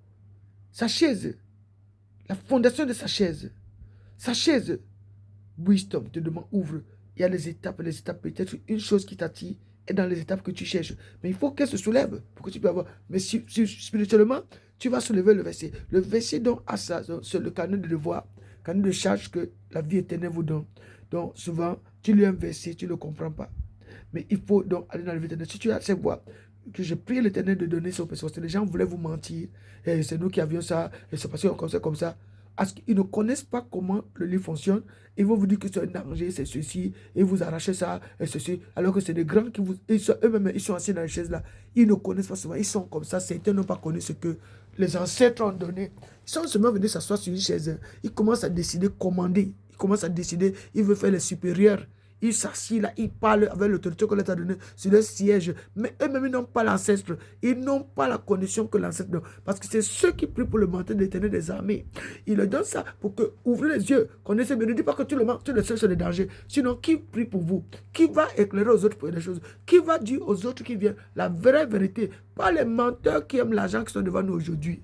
A: la fondation de sa chaise, wisdom te demande, ouvre. Il y a les étapes, peut-être une chose qui t'attire est dans les étapes que tu cherches. Mais il faut qu'elle se soulève pour que tu puisses avoir. Mais spirituellement, tu vas soulever le verset. Le verset donc à ça, c'est le canon de devoir, canon de charge que la vie éternelle vous donne. Donc souvent, tu lis un verset, tu ne le comprends pas. Mais il faut donc aller dans le vie éternelle. Si tu as cette voix, que je prie l'Éternel de donner son parce que les gens voulaient vous mentir. Et c'est nous qui avions ça, et c'est passé comme ça. Parce qu'ils ne connaissent pas comment le livre fonctionne. Ils vont vous dire que c'est un danger, c'est ceci, et vous arrachez ça, et ceci. Alors que c'est des grands qui vous. Eux-mêmes, ils sont assis dans les chaises là. Ils ne connaissent pas souvent. Ils sont comme ça. Certains n'ont pas connu ce que les ancêtres ont donné. Ils sont seulement venus s'asseoir sur une chaise. Ils commencent à décider, commander. Ils commencent à décider. Ils veulent faire les supérieurs. Ils s'assient là, ils parlent avec l'autorité qu'on leur a donnée sur le siège. Mais eux-mêmes, ils n'ont pas l'ancêtre. Ils n'ont pas la condition que l'ancêtre donne. Parce que c'est ceux qui prient pour le manteau de l'Éternel des armées. Ils leur donnent ça pour que, ouvrez les yeux, connaissez, mais ne dites pas que tu le sais sur les dangers. Sinon, qui prie pour vous? Qui va éclairer aux autres pour des choses? Qui va dire aux autres qui viennent la vraie vérité? Pas les menteurs qui aiment l'argent qui sont devant nous aujourd'hui.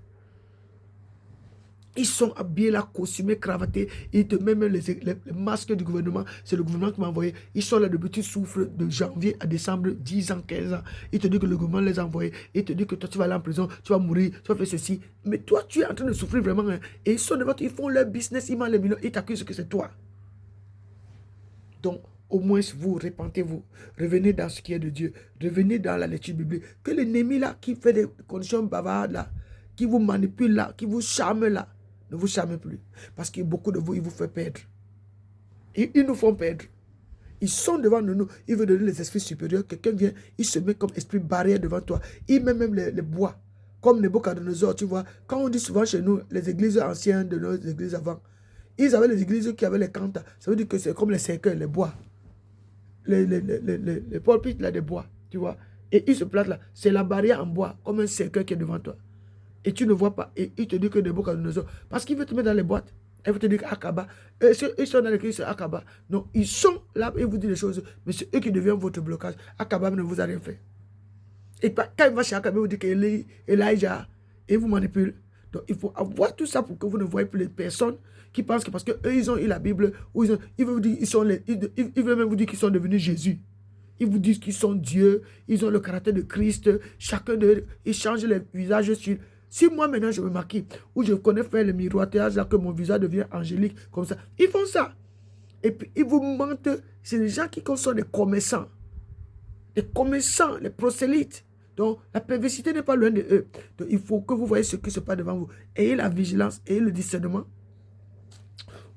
A: Ils sont habillés là, costumés, cravatés. Ils te mettent même les masques du gouvernement. C'est le gouvernement qui m'a envoyé. Ils sont là depuis tu souffres de janvier à décembre, 10 ans, 15 ans. Ils te disent que le gouvernement les a envoyés. Ils te disent que toi, tu vas aller en prison, tu vas mourir, tu vas faire ceci. Mais toi, tu es en train de souffrir vraiment. Hein. Et ils sont devant toi, ils font leur business, ils mangent les millions, ils t'accusent que c'est toi. Donc, au moins vous, repentez-vous. Revenez dans ce qui est de Dieu. Revenez dans la lecture biblique. Que l'ennemi là, qui fait des conditions bavardes là, qui vous manipule là, qui vous charme là, ne vous charme plus. Parce que beaucoup de vous, ils vous font perdre. Ils nous font perdre. Ils sont devant nous, ils veulent donner les esprits supérieurs. Quelqu'un vient, il se met comme esprit barrière devant toi. Il met même les bois, comme Nebuchadnezzar, tu vois. Quand on dit souvent chez nous, les églises anciennes de nos églises avant, ils avaient les églises qui avaient les cantas. Ça veut dire que c'est comme les cercueils, les bois. Les pulpits, là, des bois, tu vois. Et ils se plantent là. C'est la barrière en bois, comme un cercueil qui est devant toi. Et tu ne vois pas. Et il te dit que Nebuchadnezzar, parce qu'il veut te mettre dans les boîtes. Elle veut te dire qu'Akaba, ils sont dans l'église, c'est Akaba. Non, ils sont là et vous disent des choses, mais c'est eux qui deviennent votre blocage. Akaba ne vous a rien fait. Et quand il va chez Akaba, il vous dit qu'Elijah, et vous manipule. Donc il faut avoir tout ça pour que vous ne voyez plus les personnes qui pensent que parce qu'eux, ils ont eu la Bible, ou ils veulent vous dire, ils veulent même vous dire qu'ils sont devenus Jésus. Ils vous disent qu'ils sont Dieu, ils ont le caractère de Christ, chacun d'eux, ils changent les visages sur... Si moi maintenant je me maquille, ou je connais faire le miroitage, là que mon visage devient angélique, comme ça, ils font ça. Et puis ils vous mentent. C'est des gens qui sont des commerçants. Les commerçants, les prosélytes. Donc la perversité n'est pas loin de eux. Donc il faut que vous voyez ce qui se passe devant vous. Ayez la vigilance, ayez le discernement.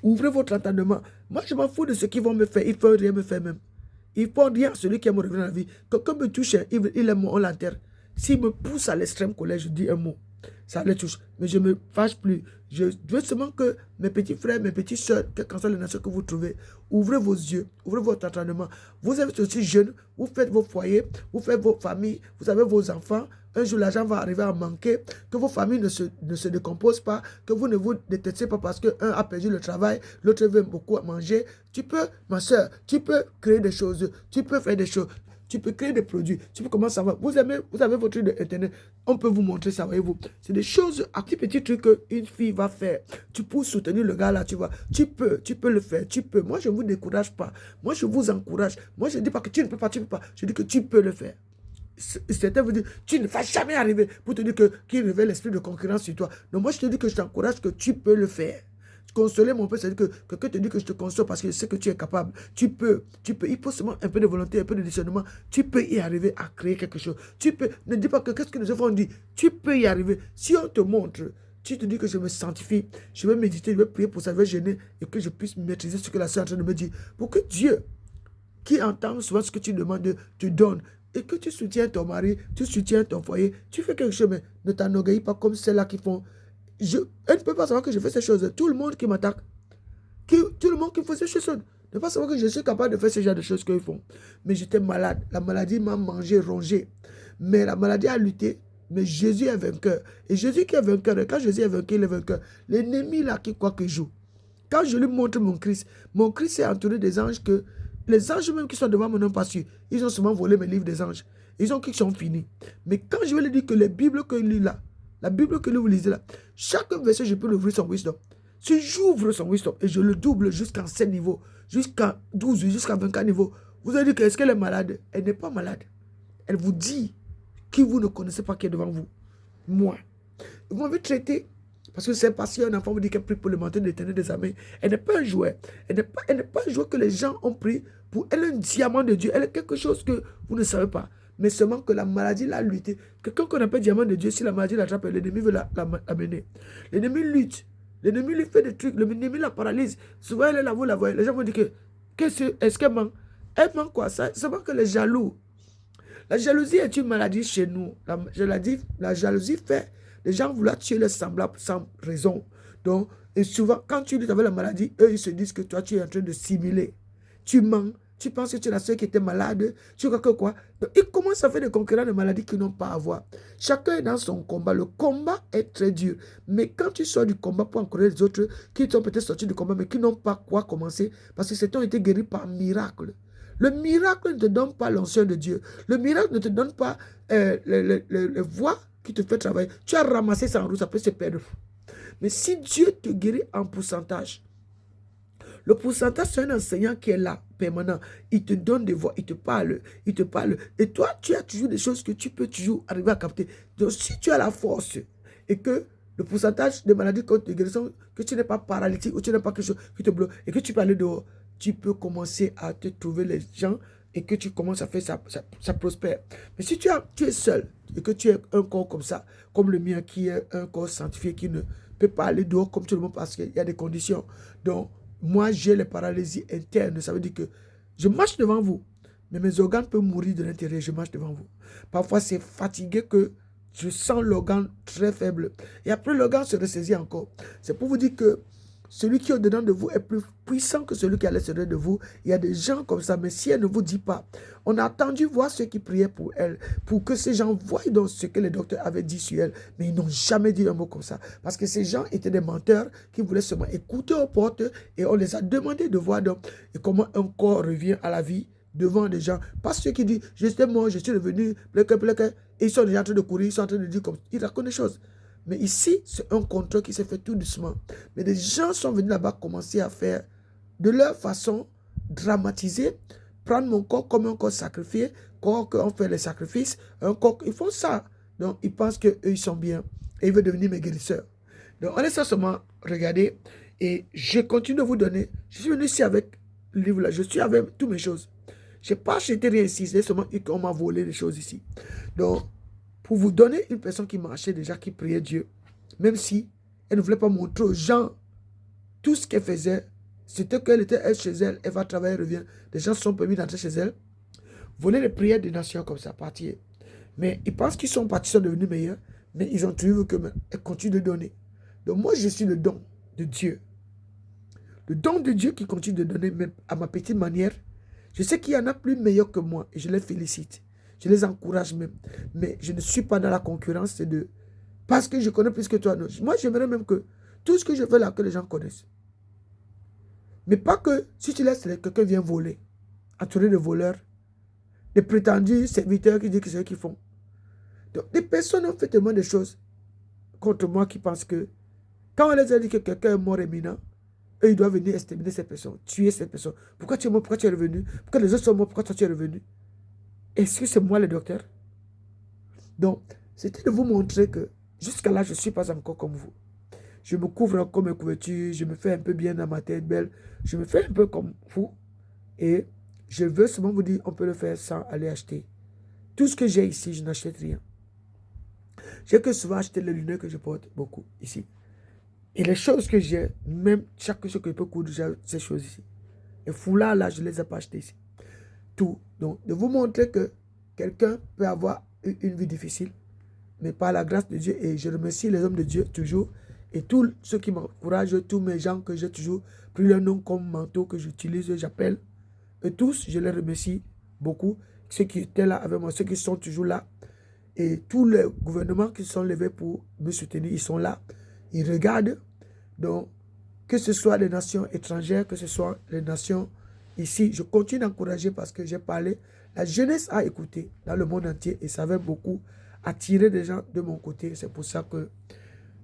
A: Ouvrez votre entendement. Moi je m'en fous de ce qu'ils vont me faire. Ils ne peuvent rien me faire même. Ils ne font rien à celui qui aime revenir dans la vie. Quelqu'un me touche, il aime, on l'enterre. S'il me pousse à l'extrême colère, je dis un mot. Ça les touche. Mais je ne me fâche plus. Je veux seulement que mes petits frères, mes petites soeurs, quelles qu'en soient les nations que vous trouvez, ouvrez vos yeux, ouvrez votre entraînement. Vous êtes aussi jeunes, vous faites vos foyers, vous faites vos familles, vous avez vos enfants. Un jour, l'argent va arriver à manquer, que vos familles ne se décomposent pas, que vous ne vous détestez pas parce qu'un a perdu le travail, l'autre veut beaucoup manger. Tu peux, ma soeur, tu peux créer des choses, tu peux faire des choses. Tu peux créer des produits. Tu peux commencer à voir. Vous avez votre truc d'internet. On peut vous montrer ça, voyez-vous. C'est des choses, un petit truc qu'une fille va faire. Tu peux soutenir le gars là, tu vois. Tu peux le faire. Tu peux. Moi, je ne vous décourage pas. Moi, je vous encourage. Moi, je ne dis pas que tu ne peux pas, tu ne peux pas. Je dis que tu peux le faire. Certains vous disent, tu ne vas jamais arriver pour te dire qu'il révèle l'esprit de concurrence sur toi. Donc, moi, je te dis que je t'encourage que tu peux le faire. Consoler mon père, c'est-à-dire que quelqu'un te dit que je te console parce que je sais que tu es capable. Tu peux. Il faut seulement un peu de volonté, un peu de discernement. Tu peux y arriver à créer quelque chose. Tu peux. Ne dis pas que qu'est-ce que nous avons dit. Tu peux y arriver. Si on te montre, tu te dis que je me sanctifie, je vais méditer, je vais prier pour ça, je vais gêner et que je puisse maîtriser ce que la sœur est en train de me dire. Pour que Dieu, qui entend souvent ce que tu demandes, te donne. Et que tu soutiens ton mari, tu soutiens ton foyer, tu fais quelque chose, mais ne t'enorgueillis pas comme ceux-là qui font. Elle ne peut pas savoir que je fais ces choses. Tout le monde qui m'attaque, tout le monde qui fait ces choses, ne peut pas savoir que je suis capable de faire ce genre de choses qu'ils font. Mais j'étais malade. La maladie m'a mangé, rongé. Mais la maladie a lutté. Mais Jésus est vainqueur. Et Jésus qui est vainqueur, et quand Jésus est vainqueur, il est vainqueur. L'ennemi là qui croit qu'il joue. Quand je lui montre mon Christ est entouré des anges que les anges même qui sont devant moi n'ont pas su. Ils ont seulement volé mes livres des anges. Ils ont qui sont finis. Mais quand je vais lui dire que les Bibles que lui là, la Bible que vous lisez là, chaque verset, je peux l'ouvrir son wisdom. Si j'ouvre son wisdom et je le double jusqu'à 7 niveaux, jusqu'à 12, jusqu'à 24 niveaux, vous allez dire est-ce qu'elle est malade? Elle n'est pas malade. Elle vous dit qui vous ne connaissez pas qui est devant vous. Moi. Vous m'avez traité, parce que c'est parce qu'un enfant vous dit qu'elle prie pour le manteau de l'Éternel des armées. Elle n'est pas un jouet. Elle n'est pas un jouet que les gens ont pris pour elle, un diamant de Dieu. Elle est quelque chose que vous ne savez pas. Mais seulement que la maladie l'a lutté. Quelqu'un qu'on appelle diamant de Dieu, si la maladie l'attrape, l'ennemi veut l'amener. L'ennemi lutte. L'ennemi lui fait des trucs. L'ennemi la paralyse. Souvent, elle est là, vous la voyez. Les gens vont dire que, est-ce qu'elle ment? Elle ment quoi? C'est seulement que les jaloux. La jalousie est une maladie chez nous. La jalousie fait les gens vouloir tuer leurs semblables sans raison. Donc, et souvent, quand tu luttes avec la maladie, eux, ils se disent que toi, tu es en train de simuler. Tu mens. Tu penses que tu es la seule qui était malade. Tu crois que quoi? Donc, ils commencent à faire des concurrents de maladies qu'ils n'ont pas à voir. Chacun est dans son combat. Le combat est très dur. Mais quand tu sors du combat pour encourager les autres qui sont peut-être sortis du combat, mais qui n'ont pas quoi commencer, parce que certains ont été guéris par miracle. Le miracle ne te donne pas l'onction de Dieu. Le miracle ne te donne pas le voix qui te fait travailler. Tu as ramassé ça en route, ça peut se perdre. Mais si Dieu te guérit en pourcentage, le pourcentage, c'est un enseignant qui est là, permanent. Il te donne des voix, il te parle. Et toi, tu as toujours des choses que tu peux toujours arriver à capter. Donc, si tu as la force et que le pourcentage de maladies contre les guérisons, que tu n'es pas paralytique ou tu n'as pas quelque chose qui te bloque et que tu peux aller dehors, tu peux commencer à te trouver les gens et que tu commences à faire ça prospère. Mais si tu es seul et que tu es un corps comme ça, comme le mien qui est un corps sanctifié qui ne peut pas aller dehors comme tout le monde parce qu'il y a des conditions. Donc, moi, j'ai les paralysies internes. Ça veut dire que je marche devant vous, mais mes organes peuvent mourir de l'intérieur. Je marche devant vous. Parfois, c'est fatigué que je sens l'organe très faible. Et après, l'organe se ressaisit encore. C'est pour vous dire que celui qui est au-dedans de vous est plus puissant que celui qui est à l'extérieur de vous. Il y a des gens comme ça, mais si elle ne vous dit pas, on a attendu voir ceux qui priaient pour elle, pour que ces gens voient donc ce que les docteurs avaient dit sur elle, mais ils n'ont jamais dit un mot comme ça. Parce que ces gens étaient des menteurs qui voulaient seulement écouter aux portes et on les a demandé de voir donc et comment un corps revient à la vie devant des gens. Pas ceux qui disent, j'étais mort, je suis revenu, et ils sont déjà en train de courir, ils sont en train de dire comme ils racontent des choses. Mais ici, c'est un contrôle qui s'est fait tout doucement. Mais des gens sont venus là-bas commencer à faire de leur façon dramatiser, prendre mon corps comme un corps sacrifié, corps qu'on fait les sacrifices, un corps, ils font ça. Donc, ils pensent qu'eux, ils sont bien. Et ils veulent devenir mes guérisseurs. Donc, on laisse ça seulement regarder. Et je continue de vous donner. Je suis venu ici avec le livre là. Je suis avec toutes mes choses. Je n'ai pas acheté rien ici. C'est seulement qu'on m'a volé les choses ici. Donc, pour vous donner une personne qui marchait déjà, qui priait Dieu, même si elle ne voulait pas montrer aux gens tout ce qu'elle faisait, c'était qu'elle était chez elle, elle va travailler, elle revient. Des gens sont permis d'entrer chez elle, voler les prières des nations comme ça, partir. Mais ils pensent qu'ils sont partis, sont devenus meilleurs, mais ils ont trouvé qu'elle continue de donner. Donc moi, je suis le don de Dieu. Le don de Dieu qui continue de donner, même à ma petite manière. Je sais qu'il y en a plus meilleurs que moi et je les félicite. Je les encourage même. Mais je ne suis pas dans la concurrence de... Parce que je connais plus que toi. Non. Moi, j'aimerais même que tout ce que je fais là, que les gens connaissent. Mais pas que si tu laisses quelqu'un vient voler, entouré de voleurs, des prétendus serviteurs qui disent que c'est eux qui font. Donc, des personnes ont fait tellement de choses contre moi qui pensent que quand on les a dit que quelqu'un est mort éminent, eux, ils doivent venir exterminer cette personne, tuer cette personne. Pourquoi tu es mort? Pourquoi tu es revenu? Pourquoi les autres sont morts? Pourquoi toi tu es revenu? Est-ce que c'est moi le docteur? Donc, c'était de vous montrer que jusqu'à là, je ne suis pas encore comme vous. Je me couvre encore mes couvertures, je me fais un peu bien dans ma tête belle, je me fais un peu comme vous. Et je veux seulement vous dire, on peut le faire sans aller acheter. Tout ce que j'ai ici, je n'achète rien. J'ai que souvent acheté les lunettes que je porte beaucoup ici. Et les choses que j'ai, même chaque chose que je peux coudre, j'ai ces choses ici. Les foulards là, je ne les ai pas achetés ici. Tout. Donc, de vous montrer que quelqu'un peut avoir une vie difficile, mais par la grâce de Dieu, et je remercie les hommes de Dieu toujours, et tous ceux qui m'encouragent, tous mes gens que j'ai toujours pris leur nom comme manteau que j'utilise, j'appelle, et tous, je les remercie beaucoup. Ceux qui étaient là avec moi, ceux qui sont toujours là, et tous les gouvernements qui sont levés pour me soutenir, ils sont là. Ils regardent. Donc, que ce soit les nations étrangères, que ce soit les nations ici, je continue d'encourager parce que j'ai parlé. La jeunesse a écouté dans le monde entier et ça va beaucoup attirer des gens de mon côté. C'est pour ça que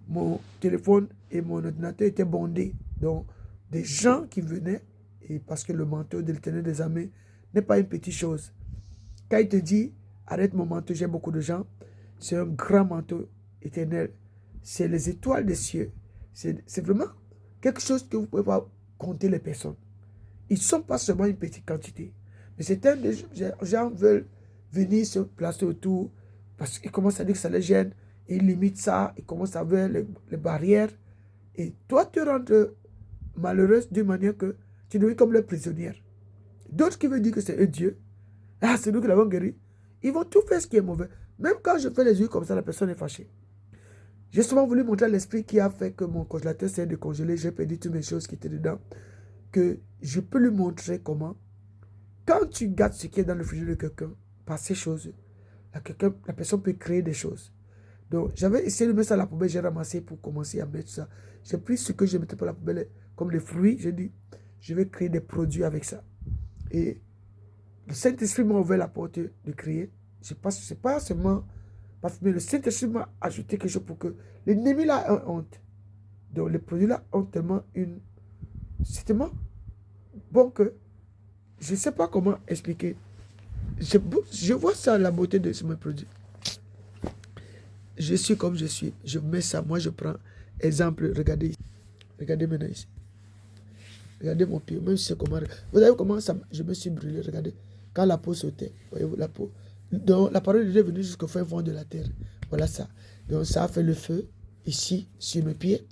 A: mon téléphone et mon ordinateur étaient bondés. Donc, des gens qui venaient, et parce que le manteau de l'Éternel des armées n'est pas une petite chose. Quand il te dit, arrête mon manteau, j'ai beaucoup de gens, c'est un grand manteau éternel. C'est les étoiles des cieux. C'est vraiment quelque chose que vous ne pouvez pas compter les personnes. Ils ne sont pas seulement une petite quantité. Mais certains des gens veulent venir se placer autour parce qu'ils commencent à dire que ça les gêne. Ils limitent ça, ils commencent à voir les barrières. Et toi, tu rentres malheureuse d'une manière que tu deviens comme leur prisonnière. D'autres qui veulent dire que c'est eux Dieu. Ah, c'est nous qui l'avons guéri. Ils vont tout faire ce qui est mauvais. Même quand je fais les yeux comme ça, la personne est fâchée. J'ai souvent voulu montrer l'esprit qui a fait que mon congélateur s'est décongelé. J'ai perdu toutes mes choses qui étaient dedans. Que je peux lui montrer comment. Quand tu gardes ce qui est dans le frigo de quelqu'un, par ces choses, la personne peut créer des choses. Donc, j'avais essayé de mettre ça à la poubelle, j'ai ramassé pour commencer à mettre ça. J'ai pris ce que je mettais pour la poubelle, comme les fruits, j'ai dit, je vais créer des produits avec ça. Et le Saint-Esprit m'a ouvert la porte de créer. Ce n'est pas seulement parfumé. Le Saint-Esprit m'a ajouté quelque chose pour que l'ennemi là a honte. Donc, les produits là ont tellement c'est tellement bon que je ne sais pas comment expliquer. Je vois ça, la beauté de ce produit. Je suis comme je suis. Je mets ça. Moi, je prends exemple. Regardez. Regardez maintenant ici. Regardez mon pied, même si c'est comment. Vous savez comment ça, je me suis brûlé, regardez. Quand la peau sautait, voyez-vous, la peau. Donc, la parole de Dieu est venue jusqu'au fin fond de la terre. Voilà ça. Donc, ça a fait le feu ici, sur mes pieds.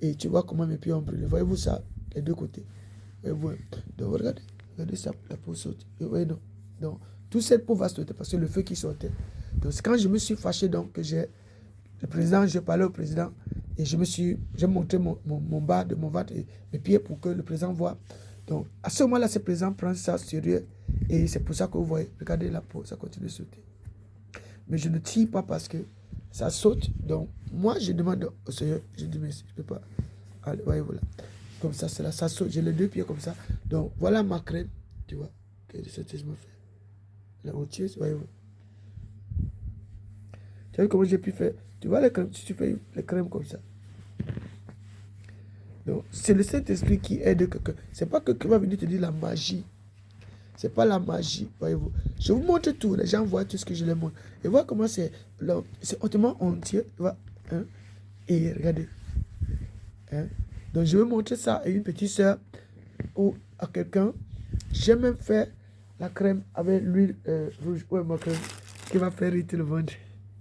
A: Et tu vois comment mes pieds ont brûlé. Voyez-vous ça, les deux côtés. Voyez-vous. Donc, regardez ça, la peau saute. Et voyez, non. Donc, toute cette peau va sauter parce que le feu qui sortait. Donc, quand je me suis fâché, donc, que j'ai le président, j'ai parlé au président et j'ai montré mon bas de mon ventre et mes pieds pour que le président voit. Donc, à ce moment-là, ce président prend ça sérieux et c'est pour ça que vous voyez, regardez la peau, ça continue de sauter. Mais je ne tire pas parce que ça saute. Donc, moi, je demande au Seigneur, je dis, mais je ne peux pas. Allez, voyez, voilà. Comme ça, c'est là, ça saute. J'ai les deux pieds comme ça. Donc, voilà ma crème, tu vois, que je me fais. La honteuse, voyez-vous. Tu vois comment j'ai pu faire? Tu vois les crèmes, si tu fais les crèmes comme ça. Donc, c'est le Saint-Esprit qui aide quelqu'un. Ce n'est pas quelqu'un qui va venir te dire la magie. Ce n'est pas la magie, voyez-vous. Je vous montre tout. Les gens voient tout ce que je leur montre. Et voilà comment c'est hautement hontieux. Hein? Et regardez. Hein? Donc, je vais montrer ça à une petite soeur ou à quelqu'un. J'ai même fait la crème avec l'huile rouge. Ouais, ma crème qui va faire irriter le ventre.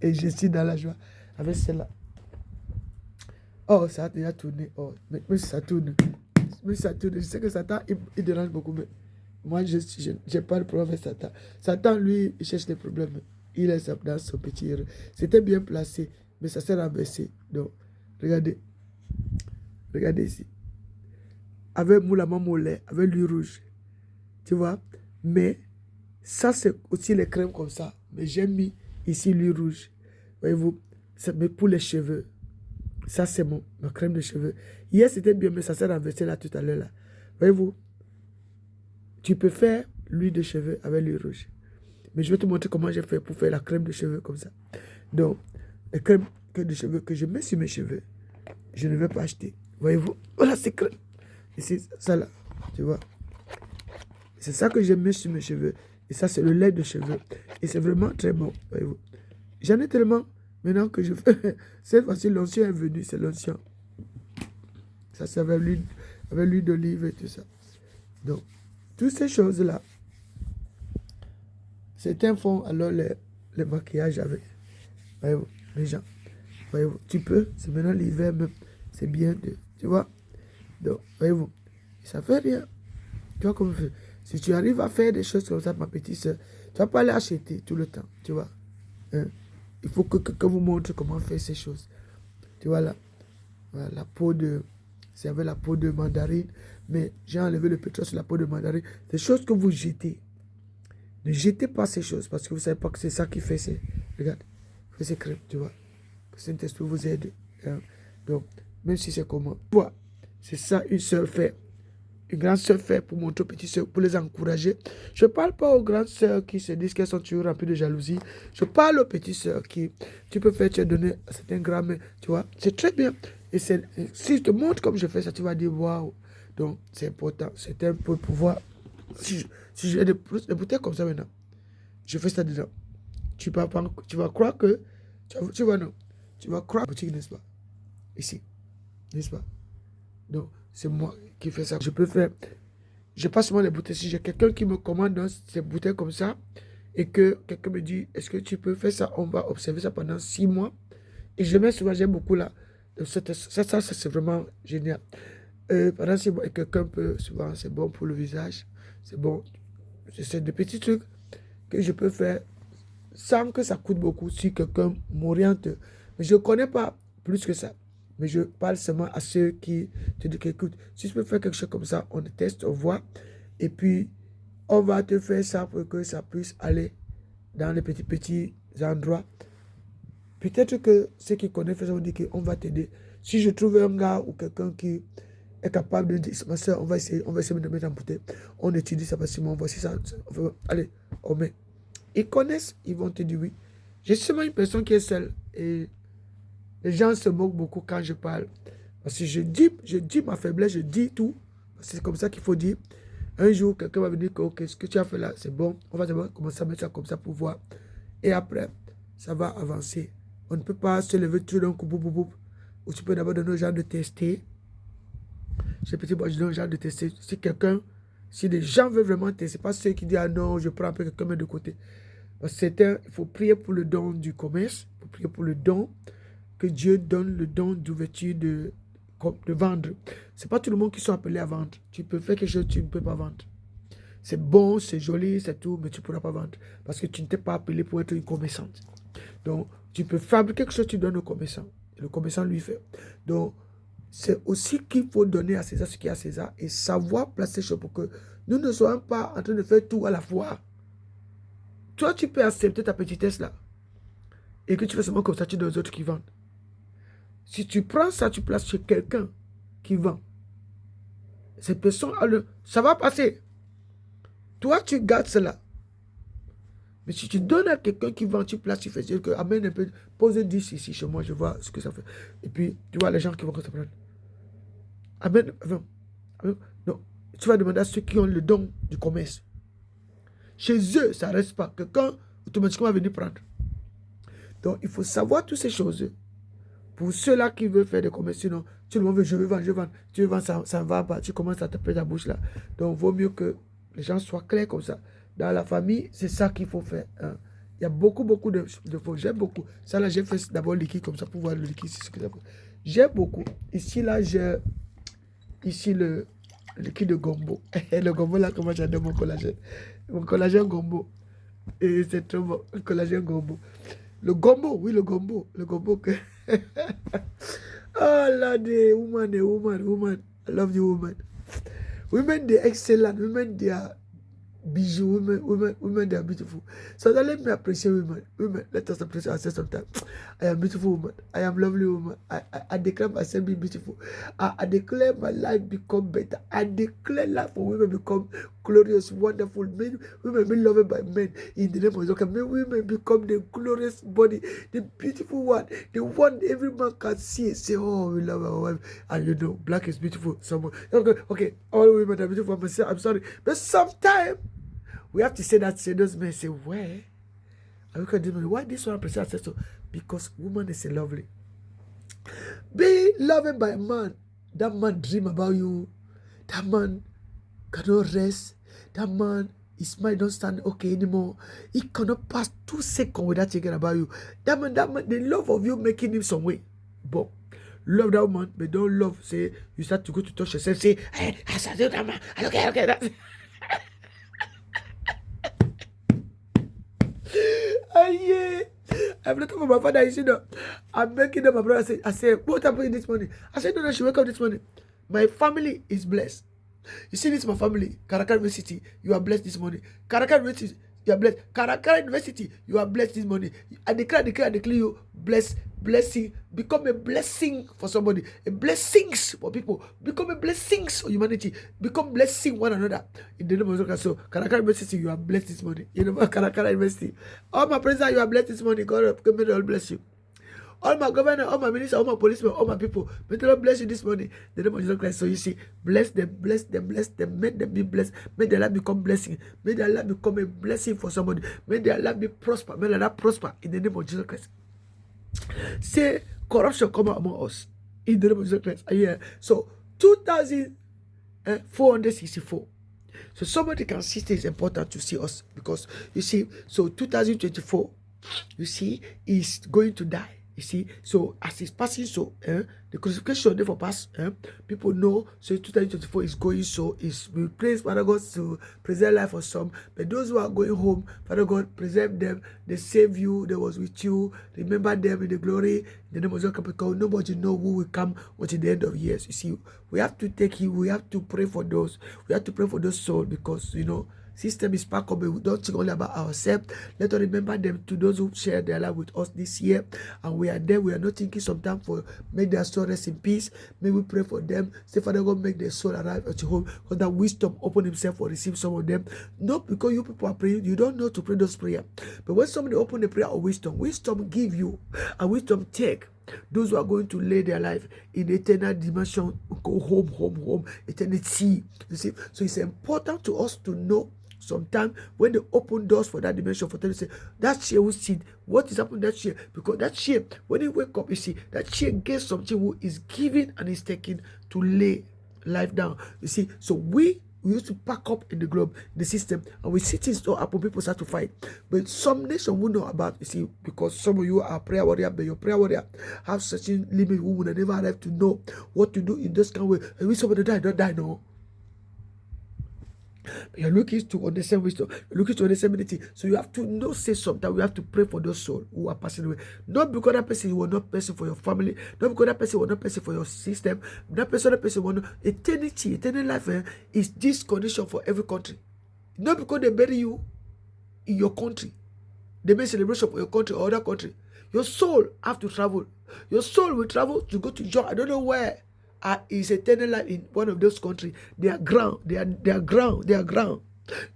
A: Et je suis dans la joie avec celle-là. Oh, ça a déjà tourné. Oh, mais ça tourne. Mais ça tourne. Je sais que Satan, il dérange beaucoup. Mais moi, je n'ai pas de problème avec Satan. Satan, lui, il cherche des problèmes. Il est dans son petit erreur. C'était bien placé, mais ça s'est renversé. Donc, regardez. Regardez ici. Avec moulama mollet, avec l'huile rouge. Tu vois? Mais ça, c'est aussi les crèmes comme ça. Mais j'ai mis ici l'huile rouge. Voyez-vous? Mais pour les cheveux. Ça, c'est ma crème de cheveux. Hier, c'était bien, mais ça s'est renversé là tout à l'heure. Voyez-vous, tu peux faire l'huile de cheveux avec l'huile rouge. Mais je vais te montrer comment j'ai fait pour faire la crème de cheveux comme ça. Donc, la crème de cheveux que je mets sur mes cheveux, je ne vais pas acheter. Voyez-vous, voilà, c'est crème. Ici, ça là, tu vois. C'est ça que je mets sur mes cheveux. Et ça, c'est le lait de cheveux. Et c'est vraiment très bon, voyez-vous. J'en ai tellement... Maintenant que je fais, cette fois-ci, l'ancien est venu, c'est l'ancien. Ça, c'est avec l'huile d'olive et tout ça. Donc, toutes ces choses-là, c'est un fond, alors les maquillages avec, voyez-vous, les gens. Voyez-vous, tu peux, c'est maintenant l'hiver même, c'est bien, tu vois. Donc, voyez-vous, ça fait rien. Tu vois comment faire. Si tu arrives à faire des choses comme ça, ma petite soeur, tu vas pas aller acheter tout le temps, tu vois. Hein? Il faut que quelqu'un vous montre comment faire ces choses. Tu vois là, voilà, la peau de... C'est avec la peau de mandarine. Mais j'ai enlevé le pétrole sur la peau de mandarine. Des choses que vous jetez. Ne jetez pas ces choses parce que vous ne savez pas que c'est ça qui fait ces... Regarde, fait ces crêpes, tu vois. Que Saint-Esprit vous aide. Hein? Donc, même si c'est comment. Toi, c'est ça une soeur fait. Une grande soeur fait pour montrer aux petites soeurs, pour les encourager. Je ne parle pas aux grandes soeurs qui se disent qu'elles sont toujours remplies de jalousie. Je parle aux petites soeurs qui, tu peux faire, tu as donné à certains grammes, tu vois. C'est très bien. Et si je te montre comme je fais ça, tu vas dire waouh. Donc, c'est important. C'est un peu pour voir. Si j'ai des bouteilles comme ça maintenant, je fais ça dedans. Tu vas croire que. Tu vas non. Tu vas croire boutique, n'est-ce pas? Ici. N'est-ce pas? Donc, c'est moi qui fais ça. Je peux faire. Je passe moi les bouteilles. Si j'ai quelqu'un qui me commande dans ces bouteilles comme ça et que quelqu'un me dit, est-ce que tu peux faire ça? On va observer ça pendant 6 mois. Et je mets souvent, j'aime beaucoup là. Ça c'est vraiment génial. Pendant 6 mois, et quelqu'un peut, souvent, c'est bon pour le visage. C'est bon. C'est des petits trucs que je peux faire sans que ça coûte beaucoup si quelqu'un m'oriente. Mais je ne connais pas plus que ça. Mais je parle seulement à ceux qui te disent écoute, si je peux faire quelque chose comme ça, on teste, on voit. Et puis, on va te faire ça pour que ça puisse aller dans les petits endroits. Peut-être que ceux qui connaissent vont dire qu'on va t'aider. Si je trouve un gars ou quelqu'un qui est capable de dire, ma soeur, on va essayer de mettre en bouteille. On étudie ça facilement, voici ça. Allez, on met. Ils connaissent, ils vont te dire oui. J'ai seulement une personne qui est seule. Et les gens se moquent beaucoup quand je parle. Parce que je dis ma faiblesse, je dis tout. C'est comme ça qu'il faut dire. Un jour, quelqu'un va venir dire, ok, ce que tu as fait là, c'est bon. On va d'abord commencer à mettre ça comme ça pour voir. Et après, ça va avancer. On ne peut pas se lever tout d'un coup, boum, boum, boum. Ou tu peux d'abord donner aux gens de tester. J'ai petit bon, je donne aux gens de tester. Si des gens veulent vraiment tester, pas ceux qui disent, ah non, je prends un peu quelqu'un de côté. Il faut prier pour le don du commerce, il faut prier pour le don, que Dieu donne le don d'ouverture de vendre. Ce n'est pas tout le monde qui sont appelés à vendre. Tu peux faire quelque chose, tu ne peux pas vendre. C'est bon, c'est joli, c'est tout, mais tu ne pourras pas vendre. Parce que tu ne t'es pas appelé pour être une commerçante. Donc, tu peux fabriquer quelque chose, tu donnes au commerçant. Et le commerçant lui fait. Donc, c'est aussi qu'il faut donner à César ce qui est à César et savoir placer les choses pour que nous ne soyons pas en train de faire tout à la fois. Toi, tu peux accepter ta petitesse là. Et que tu fais seulement comme ça, tu donnes aux autres qui vendent. Si tu prends ça, tu places chez quelqu'un qui vend. Cette personne, ça va passer. Toi, tu gardes cela. Mais si tu donnes à quelqu'un qui vend, tu places, tu fais que amène un peu, pose 10 ici chez moi, je vois ce que ça fait. Et puis, tu vois les gens qui vont se prendre. Amène, non. Tu vas demander à ceux qui ont le don du commerce. Chez eux, ça ne reste pas. Quelqu'un automatiquement va venir prendre. Donc, il faut savoir toutes ces choses. Pour ceux-là qui veulent faire des commerces, sinon, tout le monde veut, je veux vendre. Tu veux vendre, ça ne va pas. Tu commences à taper ta bouche là. Donc, il vaut mieux que les gens soient clairs comme ça. Dans la famille, c'est ça qu'il faut faire. Hein. Il y a beaucoup de faux. J'aime beaucoup. Ça là, j'ai fait d'abord le liquide comme ça pour voir le liquide. C'est ce que ça fait. J'aime beaucoup. Ici, là, j'ai ici le liquide de gombo. Le gombo là, comment j'adore mon collagène. Mon collagène gombo. Et c'est trop bon. Le collagène gombo. Le gombo, oui, le gombo. Le gombo que... Oh là, the woman. I love you, woman. Women, they're excellent. Women, they are bijou. Women, they are beautiful. So let me appreciate women. Women, let us appreciate ourselves sometimes. I am beautiful woman. I am lovely woman. I declare myself being beautiful. I declare my life become better. I declare life for women become glorious, wonderful. Women be loved by men in the name of Jesus. May women become the glorious body, the beautiful one, the one every man can see and say, oh, we love our wife. And you know, black is beautiful. Someone, okay, all women are beautiful. I'm sorry. But sometimes we have to say that, say those men say, where? I look at them, why this one present says so? Because woman is lovely. Be loved by a man. That man dream about you. That man cannot rest. That man, his mind don't stand okay anymore. He cannot pass 2 seconds without thinking about you. That man, the love of you making him some way. But love that woman, but don't love, say, you start to go to touch yourself, say, hey, I said that man, okay, that's yeah. I'm not talking about my father. You see, no, I'm making them my brother. I say, what happened this morning? I said, no, she wake up this morning. My family is blessed. You see, this is my family. Karakara University, you are blessed this morning. Karakara University, you are blessed. Karakara University, you are blessed this morning. I declare you blessing. Become a blessing for somebody. A blessings for people. Become a blessings for humanity. Become blessing one another. In the name of Jesus. So, Karakara University, you are blessed this morning. You know, Karakara University. All my friends, you are blessed this morning. God may the Lord bless you. All my governor, all my ministers, all my policemen, all my people, may the Lord bless you this morning. The name of Jesus Christ. So you see, bless them, make them be blessed. May their life become blessing. May their life become a blessing for somebody. May their life be prosper. May their life prosper in the name of Jesus Christ. Say, corruption come out among us in the name of Jesus Christ. Yeah. So 2,464. So somebody can see it's important to see us because you see, so 2024, you see, is going to die. You see, so as it's passing, so the crucifixion therefore pass. People know. So 2024 is going. So we praise Father God to preserve life for some. But those who are going home, Father God preserve them. They save you. They was with you. Remember them in the glory. In the name of Jesus, because nobody know who will come until the end of years. You see, we have to take it. We have to pray for those. We have to pray for those souls because you know. System is back up, but we don't think only about ourselves. Let us remember them to those who share their life with us this year. And we are there. We are not thinking sometimes for make their soul rest in peace. May we pray for them. Say, Father God, make their soul arrive at your home. For that wisdom open himself or receive some of them. Not because you people are praying, you don't know to pray those prayers. But when somebody open the prayer of wisdom give you, and wisdom take. Those who are going to lay their life in eternal dimension, go home, eternity. You see, so it's important to us to know. Sometimes when they open doors for that dimension, for them to say, that chair will see what is happening to that chair. Because that chair, when you wake up, you see, that chair gets something who is given and is taken to lay life down. You see, so we used to pack up in the globe, the system, and we see things don't happen, people start to fight. But some nation will know about, you see, because some of you are prayer warrior, but your prayer warrior have certain limit who would never have to know what to do in this kind of way. And when somebody die, don't die, no. But you're looking to understand wisdom, you're looking to understand unity. So you have to know, say something. We have to pray for those souls who are passing away. Not because that person will not person for your family, not because that person will not person for your system, that person will not. Eternity, eternal life is this condition for every country. Not because they bury you in your country, they make celebration for your country or other country. Your soul have to travel. Your soul will travel to go to John. I don't know where. Is eternal life in one of those countries. They are ground. They are ground.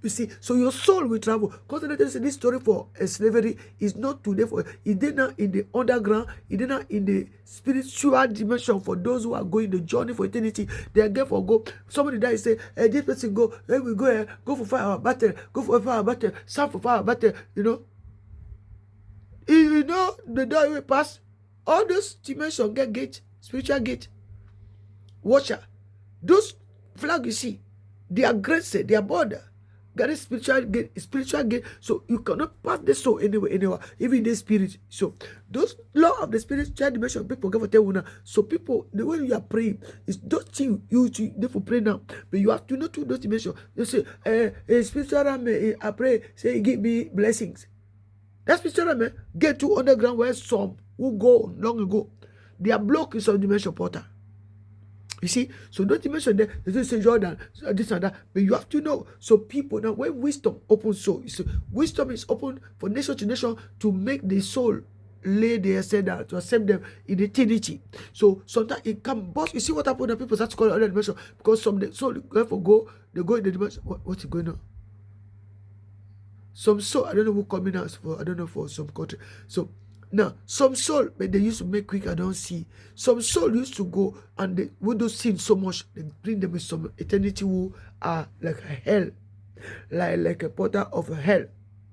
A: You see, so your soul will travel. Because this story for slavery is not today for it. Is now in the underground. It is now in the spiritual dimension for those who are going the journey for eternity. They are going for go. Somebody dies say, hey, this person go. Hey, we go here. Go for 5 hour battle. Go for 5 hour battle. Serve for 5 hour battle. You know. You know the door will pass. All those dimensions get gate, spiritual gate. Watcher, those flags you see, they are grace, they are border. Got a spiritual gate, so you cannot pass the soul anywhere, even in the spirit. So those law of the spiritual dimension, people get for tell you now. So people, the way you are praying is those things you need for pray now, but you have to know to those dimensions. You say, spiritual realm, I pray, say, give me blessings. That spiritual realm get to underground where some who go long ago, they are blocked in some dimension portal. You see, so don't you mention that this is Jordan, this and that, but you have to know. So people now, when wisdom opens soul, so wisdom is open for nation to nation to make the soul lay their head down, to accept them in eternity. So sometimes it can burst. You see what happened when people start to call other dimension because some the soul therefore they go in the dimension. What's going on? Some soul, I don't know who coming out for, I don't know for some country. So now, some soul, but they used to make quick, I don't see. Some soul used to go and they would do sin so much, they bring them in some eternity who are like a hell, like a portal of a hell.